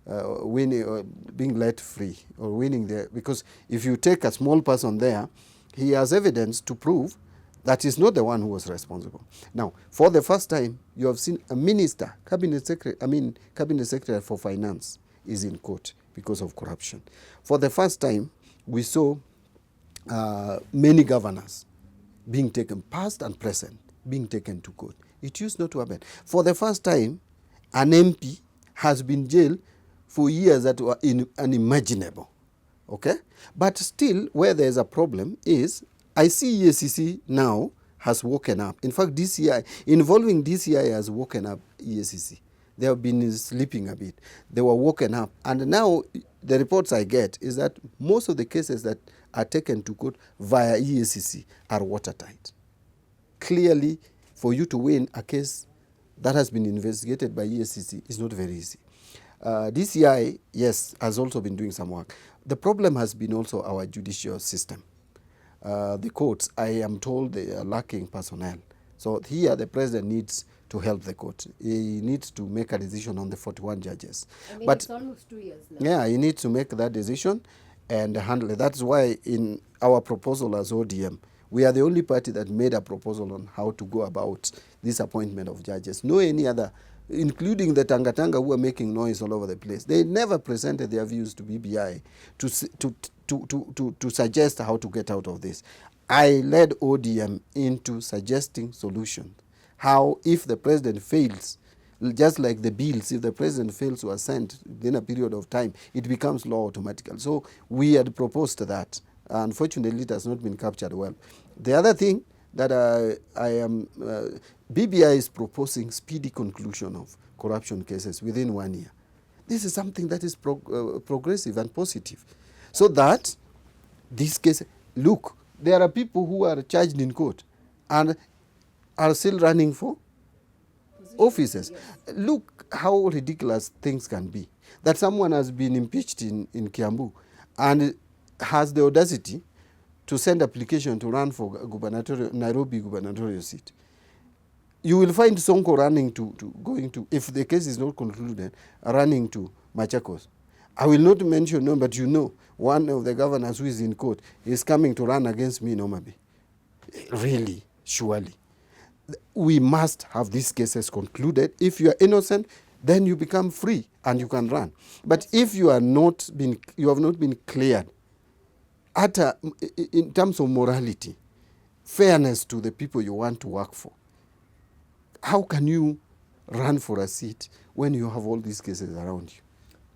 winning or being let free or winning there. Because if you take a small person there, he has evidence to prove that he's not the one who was responsible. Now, for the first time, you have seen a minister, cabinet secretary for finance is in court because of corruption. For the first time, we saw many governors being taken, past and present, being taken to court. It used not to happen. For the first time, an MP has been jailed for years that were unimaginable. Okay? But still, where there's a problem is, I see EACC now has woken up. In fact, DCI, involving DCI has woken up EACC. They have been sleeping a bit. They were woken up. And now the reports I get is that most of the cases that are taken to court via EACC are watertight. Clearly, for you to win a case that has been investigated by EACC is not very easy. DCI, yes, has also been doing some work. The problem has been also our judicial system. The courts, I am told they are lacking personnel. So here the president needs to help the court. He needs to make a decision on the 41 judges. But it's almost 2 years now. Yeah, he needs to make that decision and handle it. That's why in our proposal as ODM, we are the only party that made a proposal on how to go about this appointment of judges. No any other, including the Tanga who are making noise all over the place. They never presented their views to BBI to suggest how to get out of this. I led ODM into suggesting solutions. How, if the president fails, just like the bills, if the president fails to assent within a period of time, it becomes law automatically. So we had proposed that. Unfortunately, it has not been captured well. The other thing that BBI is proposing speedy conclusion of corruption cases within 1 year. This is something that is progressive and positive. So that this case, look, there are people who are charged in court and are still running for offices. Yes. Look how ridiculous things can be. That someone has been impeached in Kiambu and has the audacity to send application to run for Nairobi gubernatorial seat. You will find Sonko running going to, if the case is not concluded, running to Machakos. I will not mention no, but you know, one of the governors who is in court is coming to run against me in Omabi. Really, surely. We must have these cases concluded. If you are innocent, then you become free and you can run. But if you have not been cleared, in terms of morality, fairness to the people you want to work for, how can you run for a seat when you have all these cases around you?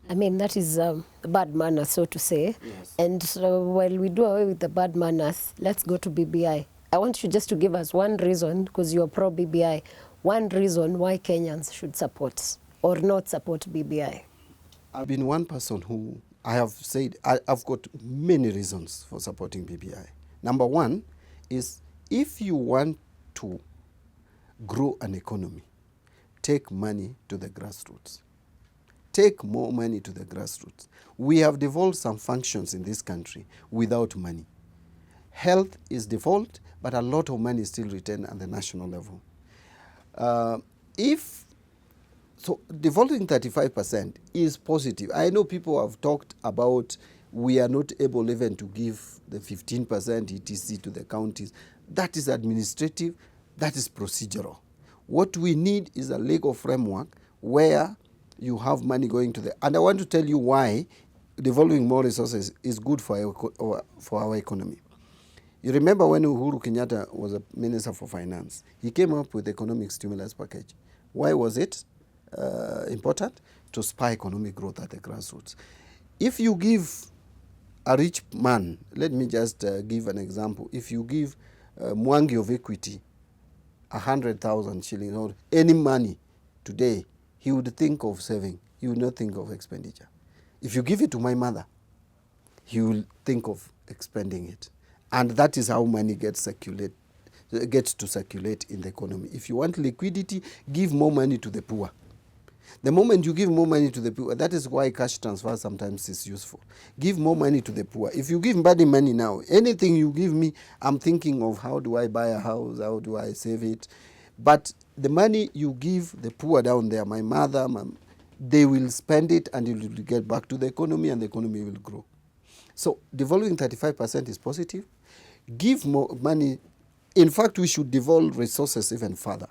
I mean, that is bad manners, so to say. Yes. And while we do away with the bad manners, let's go to BBI. I want you just to give us one reason, because you're pro-BBI, one reason why Kenyans should support or not support BBI. I've been one person who I have said I've got many reasons for supporting BBI. Number one is, if you want to grow an economy, take money to the grassroots. Take more money to the grassroots. We have devolved some functions in this country without money. Health is devolved, but a lot of money is still retained at the national level. So devolving 35% is positive. I know people have talked about we are not able even to give the 15% ETC to the counties. That is administrative, that is procedural. What we need is a legal framework where you have money going to the... And I want to tell you why devolving more resources is good for our economy. You remember when Uhuru Kenyatta was a Minister for Finance, he came up with the economic stimulus package. Why was it important? To spur economic growth at the grassroots. If you give a rich man, let me just give an example. If you give Mwangi of Equity 100,000 shillings or any money today, he would think of saving. He would not think of expenditure. If you give it to my mother, he will think of expending it. And that is how money gets to circulate in the economy. If you want liquidity, give more money to the poor. The moment you give more money to the poor, that is why cash transfer sometimes is useful. Give more money to the poor. If you give Mbadi money now, anything you give me, I'm thinking of how do I buy a house, how do I save it. But the money you give the poor down there, my mother, they will spend it and it will get back to the economy and the economy will grow. So devolving 35% is positive. Give more money. In fact, we should devolve resources even further.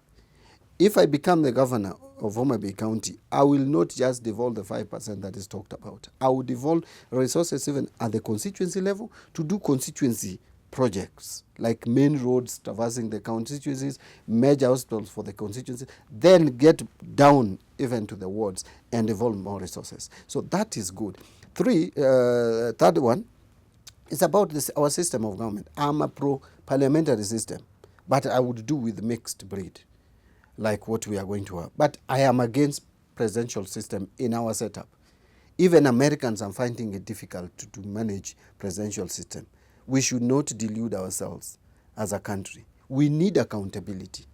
If I become the governor of Homa Bay County, I will not just devolve the 5% that is talked about. I will devolve resources even at the constituency level to do constituency projects, like main roads traversing the constituencies, major hospitals for the constituencies, then get down even to the wards and devolve more resources. So that is good. Third one is about our system of government. I'm a pro-parliamentary system, but I would do with mixed breed, like what we are going to have. But I am against presidential system in our setup. Even Americans are finding it difficult to manage presidential system. We should not delude ourselves as a country. We need accountability.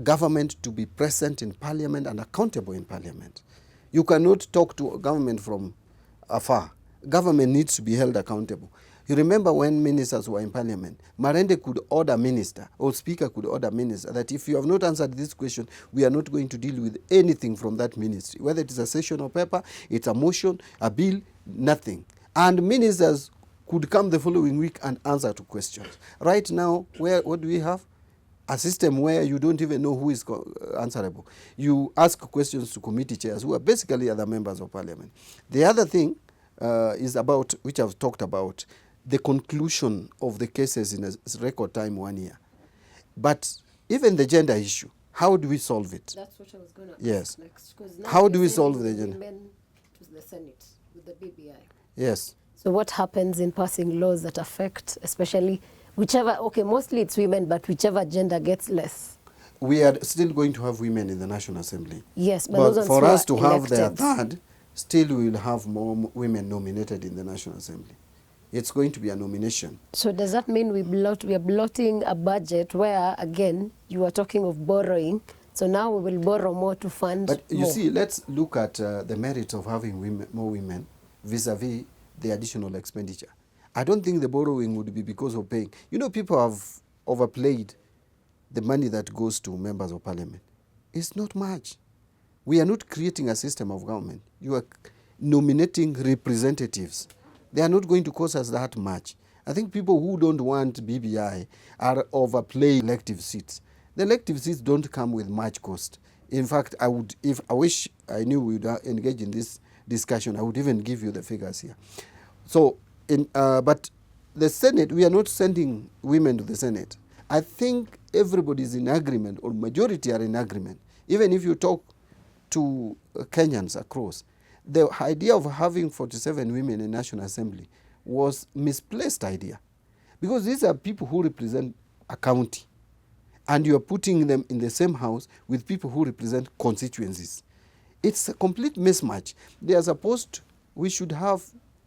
Government to be present in parliament and accountable in parliament. You cannot talk to government from afar. Government needs to be held accountable. You remember when ministers were in parliament, Marende could order minister, or speaker could order minister, that if you have not answered this question, we are not going to deal with anything from that ministry. Whether it is a sessional paper, it's a motion, a bill, nothing. And ministers could come the following week and answer to questions. Right now, what do we have? A system where you don't even know who is answerable. You ask questions to committee chairs, who are basically other members of parliament. The other thing is about, which I've talked about, the conclusion of the cases in a record time 1 year. But even the gender issue, how do we solve it? That's what I was going to Yes. ask next. How do we solve the gender? Women to the Senate with the BBI. Yes. So what happens in passing laws that affect, especially whichever, okay, mostly it's women, but whichever gender gets less? We are still going to have women in the National Assembly. Yes, but But those for ones us to who are have the elected. third, still we will have more women nominated in the National Assembly. It's going to be a nomination. So does that mean we are blotting a budget where, again, you are talking of borrowing, so now we will borrow more to fund But you more. see, let's look at the merits of having more women vis-a-vis the additional expenditure. I don't think the borrowing would be because of paying. You know, people have overplayed the money that goes to members of parliament is not much. We are not creating a system of government. You are nominating representatives. They are not going to cost us that much. I think people who don't want BBI are overplaying elective seats. The elective seats don't come with much cost. In fact, I wish I knew we would engage in this discussion, I would even give you the figures here. So, but the Senate, we are not sending women to the Senate. I think everybody is in agreement, or majority are in agreement. Even if you talk to Kenyans across, the idea of having 47 women in National Assembly was misplaced idea. Because these are people who represent a county. And you are putting them in the same house with people who represent constituencies. It's a complete mismatch. They are supposed, we should have,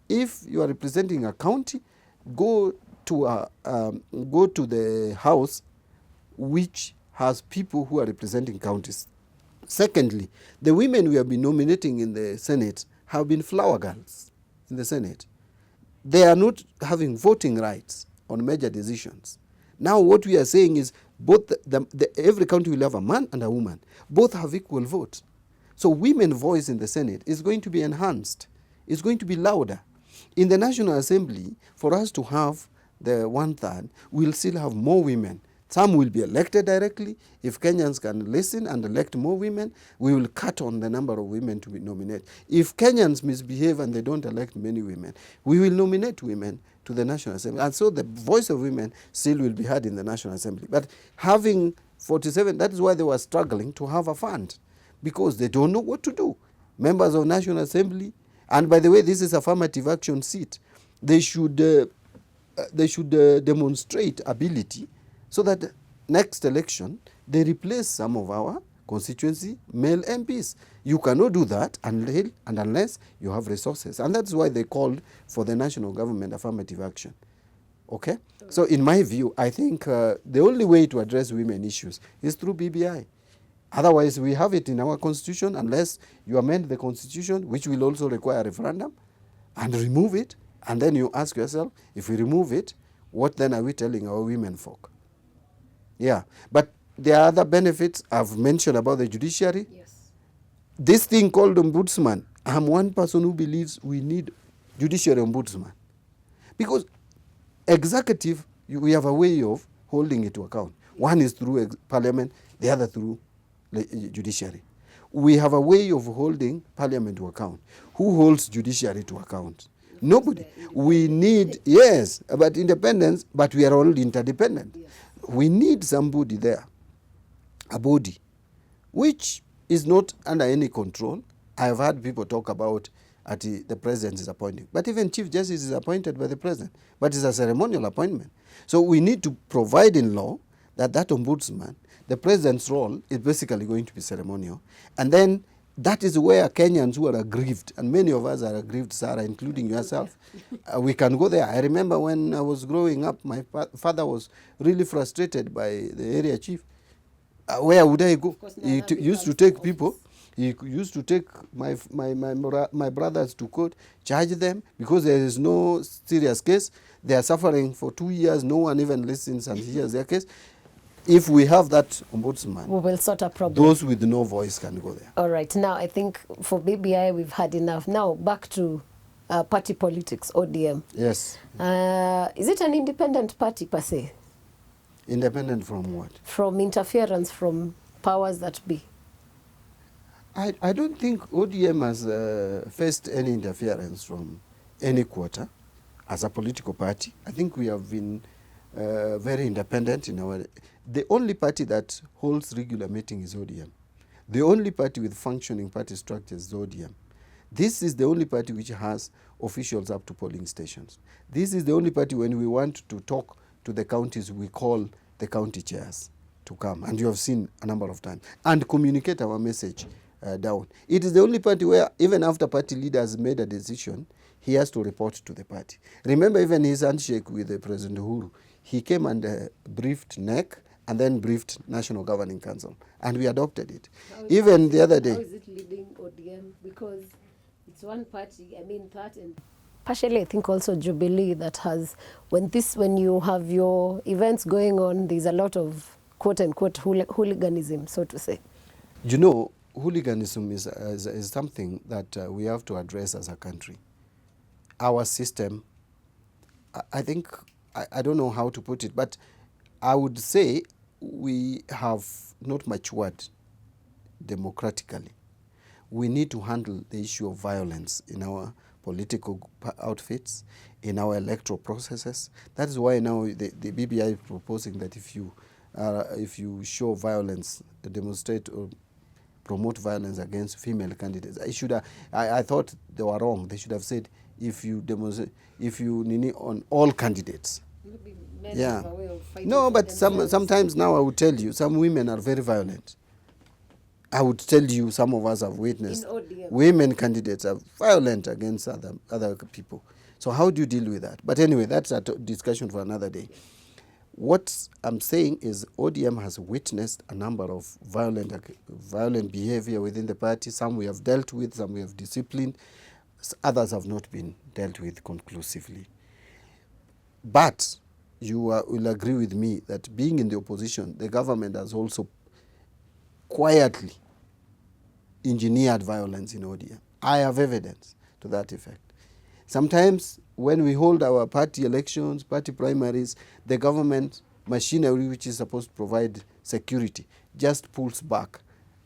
if you are representing a county, go to the house which has people who are representing counties. Secondly, the women we have been nominating in the Senate have been flower girls in the Senate. They are not having voting rights on major decisions. Now what we are saying is both every county will have a man and a woman. Both have equal votes. So women's voice in the Senate is going to be enhanced. It's going to be louder. In the National Assembly, for us to have the 1/3, we'll still have more women. Some will be elected directly. If Kenyans can listen and elect more women, we will cut on the number of women to be nominated. If Kenyans misbehave and they don't elect many women, we will nominate women to the National Assembly. And so the voice of women still will be heard in the National Assembly. But having 47, that is why they were struggling to have a fund, because they don't know what to do. Members of National Assembly, and by the way, this is affirmative action seat, they should demonstrate ability so that next election, they replace some of our constituency male MPs. You cannot do that until and unless you have resources. And that's why they called for the national government affirmative action. Okay? So in my view, I think the only way to address women issues is through BBI. Otherwise, we have it in our constitution unless you amend the constitution, which will also require a referendum, and remove it. And then you ask yourself, if we remove it, what then are we telling our women folk? Yeah, but there are other benefits I've mentioned about the judiciary. Yes. This thing called ombudsman, I'm one person who believes we need judiciary ombudsman. Because executive, we have a way of holding it to account. One is through parliament, the other through judiciary. We have a way of holding parliament to account. Who holds judiciary to account? Nobody. We need, yes, about independence, but we are all interdependent. Yes. We need somebody there, a body, which is not under any control. I have heard people talk about the president is appointing. But even Chief Justice is appointed by the president. But it's a ceremonial appointment. So we need to provide in law that ombudsman, the president's role is basically going to be ceremonial. And then that is where Kenyans who are aggrieved, and many of us are aggrieved, Sarah, including yourself, we can go there. I remember when I was growing up, my father was really frustrated by the area chief. Where would I go? He used to take people. He used to take my brothers to court, charge them, because there is no serious case. They are suffering for 2 years. No one even listens and hears their case. If we have that ombudsman, we will sort a problem. Those with no voice can go there. All right. Now, I think for BBI, we've had enough. Now, back to party politics, ODM. Yes. Is it an independent party per se? Independent from what? From interference from powers that be. I don't think ODM has faced any interference from any quarter as a political party. I think we have been very independent in our... The only party that holds regular meeting is ODM. The only party with functioning party structure is ODM. This is the only party which has officials up to polling stations. This is the only party when we want to talk to the counties, we call the county chairs to come. And you have seen a number of times. And communicate our message down. It is the only party where even after party leaders made a decision, he has to report to the party. Remember even his handshake with President Uhuru. He came and briefed NEC and then briefed National Governing Council. And we adopted it. Even the other day. How is it leading ODM? Because it's one party, I mean, that and partially I think also Jubilee that has, when you have your events going on, there's a lot of quote-unquote hooliganism, so to say? You know, hooliganism is something that we have to address as a country. Our system, I think, I don't know how to put it, but I would say we have not matured democratically. We need to handle the issue of violence in our political outfits, in our electoral processes. That is why now the BBI is proposing that if you show violence, demonstrate or promote violence against female candidates, I thought they were wrong. They should have said if you on all candidates. Yeah. No, but sometimes now I would tell you some women are very violent. I would tell you some of us have witnessed women candidates are violent against other people. So how do you deal with that? But anyway, that's a discussion for another day. What I'm saying is ODM has witnessed a number of violent behavior within the party. Some we have dealt with, some we have disciplined. Others have not been dealt with conclusively. But you will agree with me that being in the opposition, the government has also quietly engineered violence in ODM. I have evidence to that effect. Sometimes when we hold our party elections, party primaries, the government machinery, which is supposed to provide security, just pulls back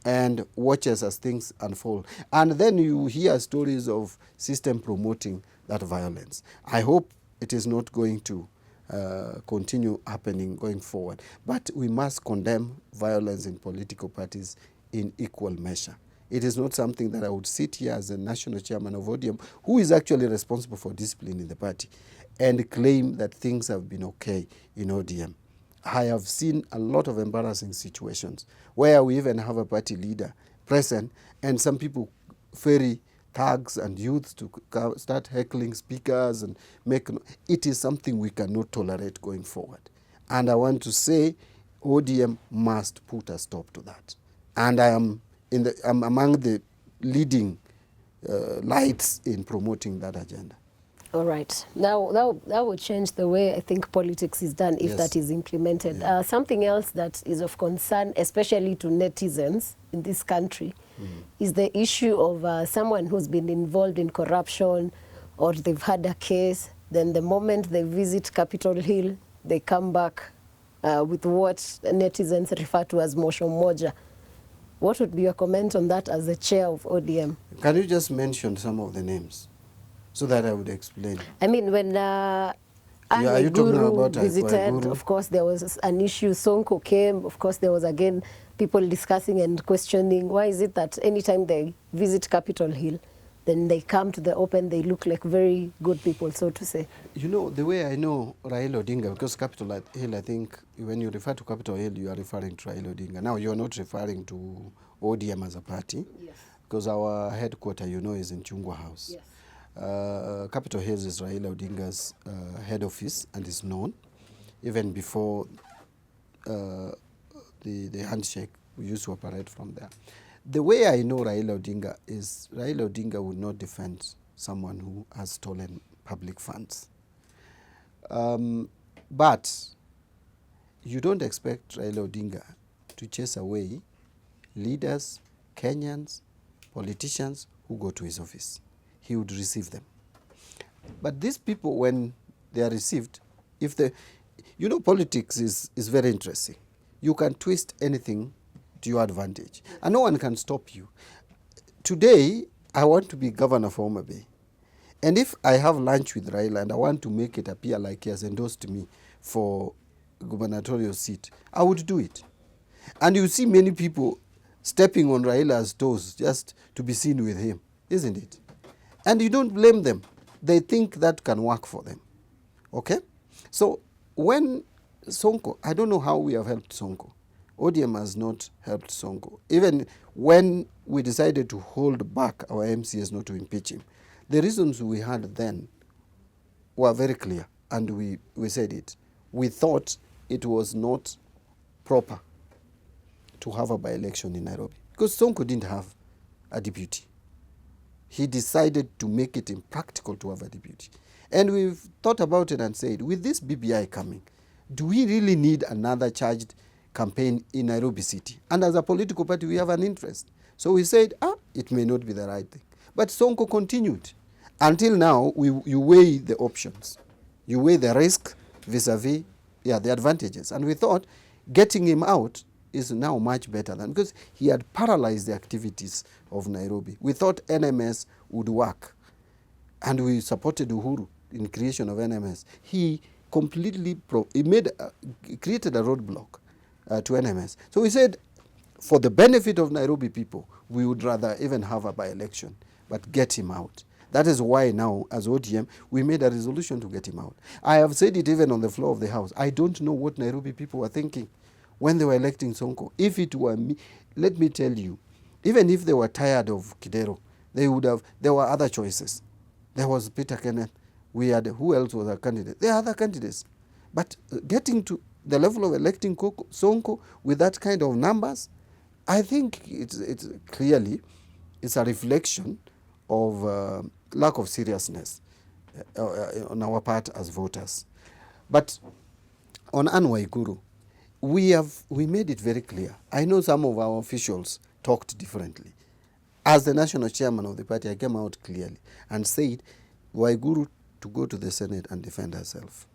and watches as things unfold. And then you hear stories of system promoting that violence. I hope it is not going to continue happening going forward. But we must condemn violence in political parties in equal measure. It is not something that I would sit here as a national chairman of ODM, who is actually responsible for discipline in the party, and claim that things have been okay in ODM. I have seen a lot of embarrassing situations where we even have a party leader present and some people ferry thugs and youths to start heckling speakers and make... It is something we cannot tolerate going forward. And I want to say ODM must put a stop to that. And I'm among the leading lights in promoting that agenda. All right. Now, that would change the way I think politics is done if that is implemented. Yeah. Something else that is of concern, especially to netizens in this country, is the issue of someone who's been involved in corruption or they've had a case, then the moment they visit Capitol Hill, they come back with what netizens refer to as Mosho Moja. What would be your comment on that as the chair of ODM? Can you just mention some of the names so that I would explain? I mean, when Guru visited, of course, there was an issue. Sonko came. Of course, there was, again, people discussing and questioning, why is it that anytime they visit Capitol Hill, then they come to the open, they look like very good people, so to say. You know, the way I know Raila Odinga, because Capitol Hill, I think when you refer to Capitol Hill, you are referring to Raila Odinga. Now, you are not referring to ODM as a party, yes, because our headquarters, you know, is in Chungwa House. Yes. Capitol Hill is Raila Odinga's head office and is known. Even before the handshake, we used to operate from there. The way I know Raila Odinga is Raila Odinga would not defend someone who has stolen public funds. But you don't expect Raila Odinga to chase away leaders, Kenyans, politicians who go to his office. He would receive them. But these people, when they are received, you know, politics is very interesting. You can twist anything to your advantage, and no one can stop you. Today, I want to be governor for Homa Bay. And if I have lunch with Raila and I want to make it appear like he has endorsed me for gubernatorial seat, I would do it. And you see many people stepping on Raila's toes just to be seen with him, isn't it? And you don't blame them. They think that can work for them. Okay? So when Sonko, I don't know how we have helped Sonko. ODM has not helped Sonko. Even when we decided to hold back our MCS not to impeach him, the reasons we had then were very clear, and we said it. We thought it was not proper to have a by-election in Nairobi, because Sonko didn't have a deputy. He decided to make it impractical to have a deputy. And we've thought about it and said, with this BBI coming, do we really need another charged campaign in Nairobi City. And as a political party, we have an interest. So we said, it may not be the right thing. But Sonko continued. Until now, you weigh the options. You weigh the risk vis-a-vis, the advantages. And we thought getting him out is now much better than, because he had paralyzed the activities of Nairobi. We thought NMS would work. And we supported Uhuru in creation of NMS. He completely created a roadblock to NMS. So we said, for the benefit of Nairobi people, we would rather even have a by-election, but get him out. That is why now, as ODM, we made a resolution to get him out. I have said it even on the floor of the House. I don't know what Nairobi people were thinking when they were electing Sonko. If it were me, let me tell you, even if they were tired of Kidero, there were other choices. There was Peter Kenyan. Who else was a candidate? There are other candidates. But getting to the level of electing Sonko with that kind of numbers, I think it's clearly a reflection of lack of seriousness on our part as voters. But on Anne Waiguru, we made it very clear. I know some of our officials talked differently. As the national chairman of the party, I came out clearly and said, Waiguru to go to the Senate and defend herself.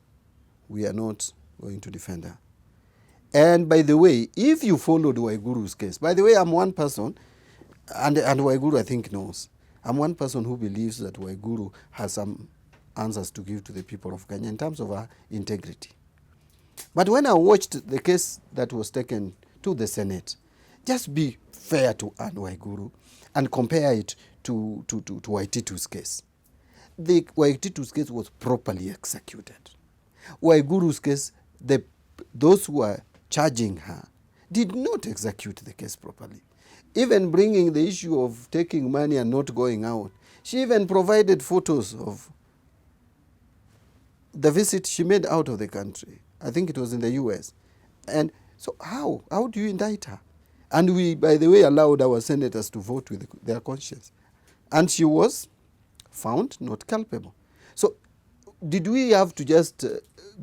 We are not going to defend her. And by the way, if you followed Waiguru's case, by the way, I'm one person, and Waiguru I think knows, I'm one person who believes that Waiguru has some answers to give to the people of Kenya in terms of her integrity. But when I watched the case that was taken to the Senate, just be fair to Anne Waiguru and compare it to Waititu's case. The Waititu's case was properly executed. Waiguru's case, those who are charging her did not execute the case properly. Even bringing the issue of taking money and not going out, she even provided photos of the visit she made out of the country. I think it was in the US. And so how do you indict her? And we, by the way, allowed our senators to vote with their conscience. And she was found not culpable. So did we have to just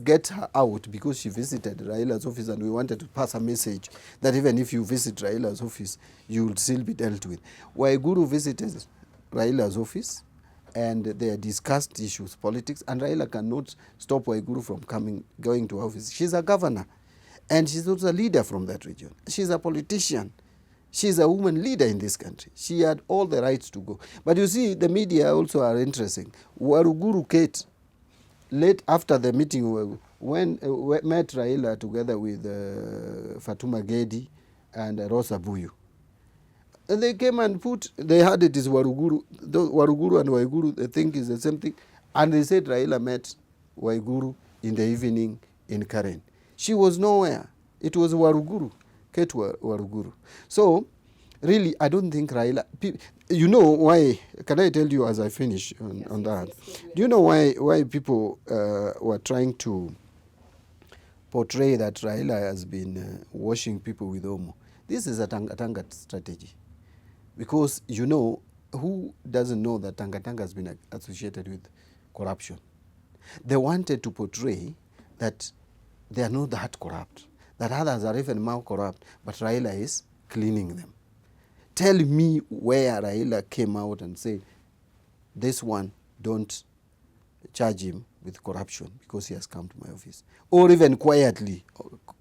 get her out because she visited Raila's office and we wanted to pass a message that even if you visit Raila's office, you will still be dealt with? Waiguru visited Raila's office and they discussed issues, politics, and Raila cannot stop Waiguru from going to office. She's a governor and she's also a leader from that region. She's a politician. She's a woman leader in this country. She had all the rights to go. But you see, the media also are interesting. Waruguru Kate, late after the meeting, when met Raila together with Fatuma Gedi and Rosa Buyu. And they came and they had it as Waruguru. Waruguru and Waiguru, they think is the same thing. And they said Raila met Waiguru in the evening in Karen. She was nowhere. It was Waruguru, Kate Waruguru. So, really, I don't think Raila... You know why? Can I tell you as I finish on that? Yes, do you know why people were trying to portray that Raila has been washing people with Omo? This is a Tanga strategy. Because, you know, who doesn't know that Tanga has been associated with corruption? They wanted to portray that they are not that corrupt, that others are even more corrupt, but Raila is cleaning them. Tell me where Raila came out and said, this one, don't charge him with corruption because he has come to my office. Or even quietly,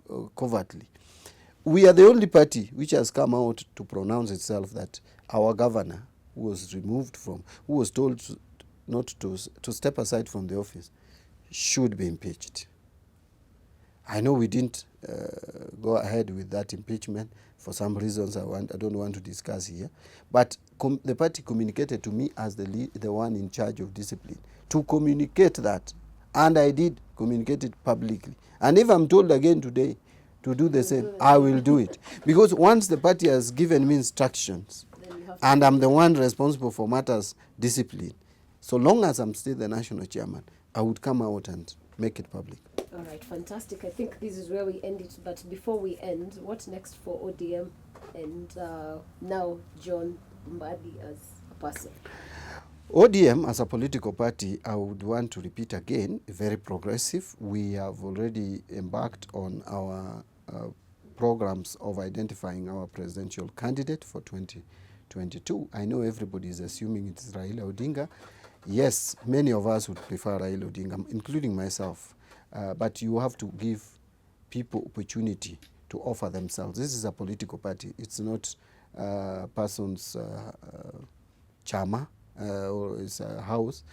or covertly. We are the only party which has come out to pronounce itself that our governor, who was removed from, who was told not to step aside from the office, should be impeached. I know we didn't go ahead with that impeachment for some reasons I don't want to discuss here. But the party communicated to me as the one in charge of discipline to communicate that. And I did communicate it publicly. And if I'm told again today to do the same, I will do it. Because once the party has given me instructions, and I'm the one responsible for matters discipline, so long as I'm still the national chairman, I would come out and make it public. All right, fantastic. I think this is where we end it. But before we end, what's next for ODM and now John Mbadi as a person? ODM as a political party, I would want to repeat again, very progressive. We have already embarked on our programs of identifying our presidential candidate for 2022. I know everybody is assuming it's Raila Odinga. Yes, many of us would prefer Raila Odinga, including myself. But you have to give people opportunity to offer themselves. This is a political party. It's not a person's chama or his house.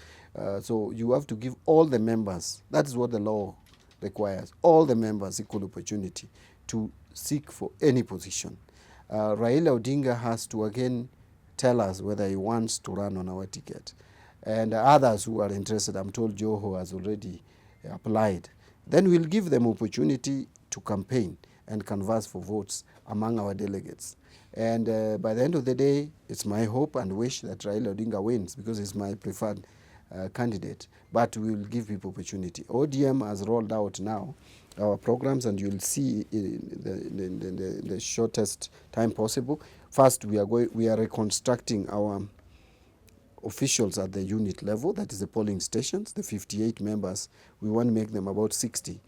So you have to give all the members, that is what the law requires, all the members equal opportunity to seek for any position. Raila Odinga has to again tell us whether he wants to run on our ticket. And others who are interested, I'm told Joho has already applied. Then we'll give them opportunity to campaign and canvass for votes among our delegates. And by the end of the day, it's my hope and wish that Raila Odinga wins because he's my preferred candidate. But we will give people opportunity. ODM has rolled out now our programs, and you'll see in the shortest time possible. First, we are reconstructing our officials at the unit level, that is the polling stations, the 58 members. We want to make them about 60.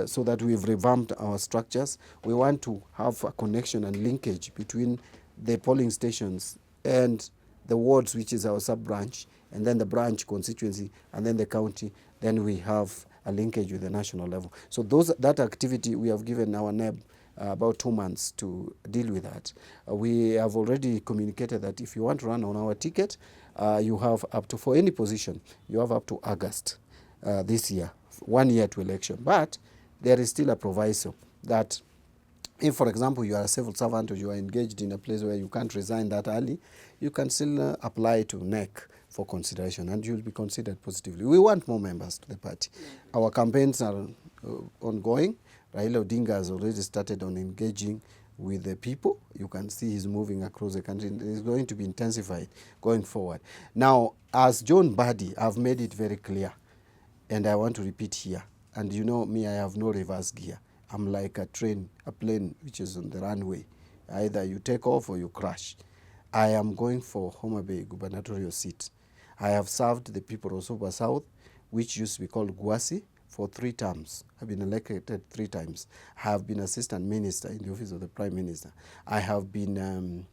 So that we've revamped our structures. We want to have a connection and linkage between the polling stations and the wards, which is our sub-branch, and then the branch constituency, and then the county. Then we have a linkage with the national level. So that activity, we have given our NEB about 2 months to deal with that. We have already communicated that if you want to run on our ticket, you have up to, for any position, you have up to August this year, 1 year to election. But there is still a proviso that if, for example, you are a civil servant or you are engaged in a place where you can't resign that early, you can still apply to NEC for consideration, and you'll be considered positively. We want more members to the party. Our campaigns are ongoing. Raila Odinga has already started on engaging with the people. You can see he's moving across the country. It's going to be intensified going forward. Now, as John Mbadi, I've made it very clear, and I want to repeat here. And you know me, I have no reverse gear. I'm like a plane which is on the runway. Either you take off or you crash. I am going for Homa Bay gubernatorial seat. I have served the people of Osoba South, which used to be called Gwasi, for 3 terms. I've been elected 3 times. I have been assistant minister in the office of the prime minister. I have been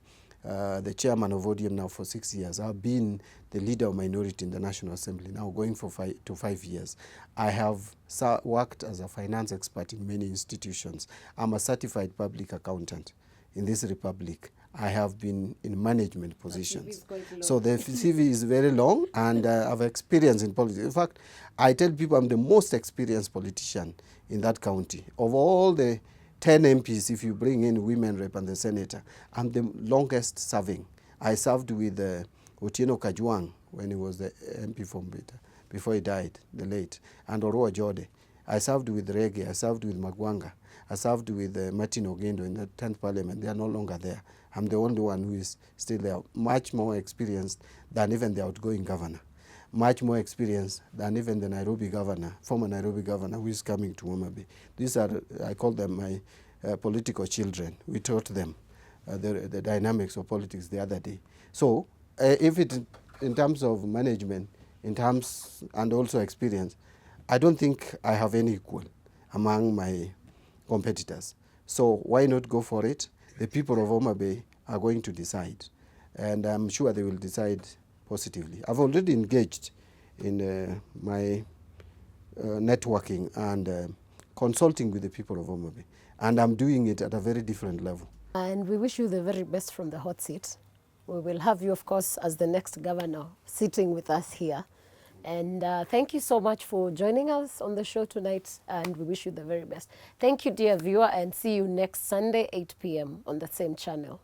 the chairman of ODM now for 6 years. I've been the leader of minority in the National Assembly, now going for 5 years. I have worked as a finance expert in many institutions. I'm a certified public accountant in this republic. I have been in management positions. So the CV is very long, and I've experience in politics. In fact, I tell people I'm the most experienced politician in that county. Of all the 10 MPs, if you bring in women rep and the senator, I'm the longest serving. I served with Otieno Kajwang when he was the MP from Beta, before he died, the late, and Oroa Jode. I served with Rege, I served with Magwanga, I served with Martin Ogendo in the 10th Parliament. They are no longer there. I'm the only one who is still there, much more experienced than even the outgoing governor, much more experienced than even the Nairobi governor, former Nairobi governor, who is coming to Homa Bay. These are, I call them my political children. We taught them the dynamics of politics the other day. So if it, in terms of management, in terms and also experience, I don't think I have any equal among my competitors. So why not go for it? The people of Homa Bay are going to decide, and I'm sure they will decide positively. I've already engaged in my networking and consulting with the people of Homa Bay, and I'm doing it at a very different level. And we wish you the very best from the hot seat. We will have you, of course, as the next governor sitting with us here. And thank you so much for joining us on the show tonight, and we wish you the very best. Thank you, dear viewer, and see you next Sunday, 8 p.m. on the same channel.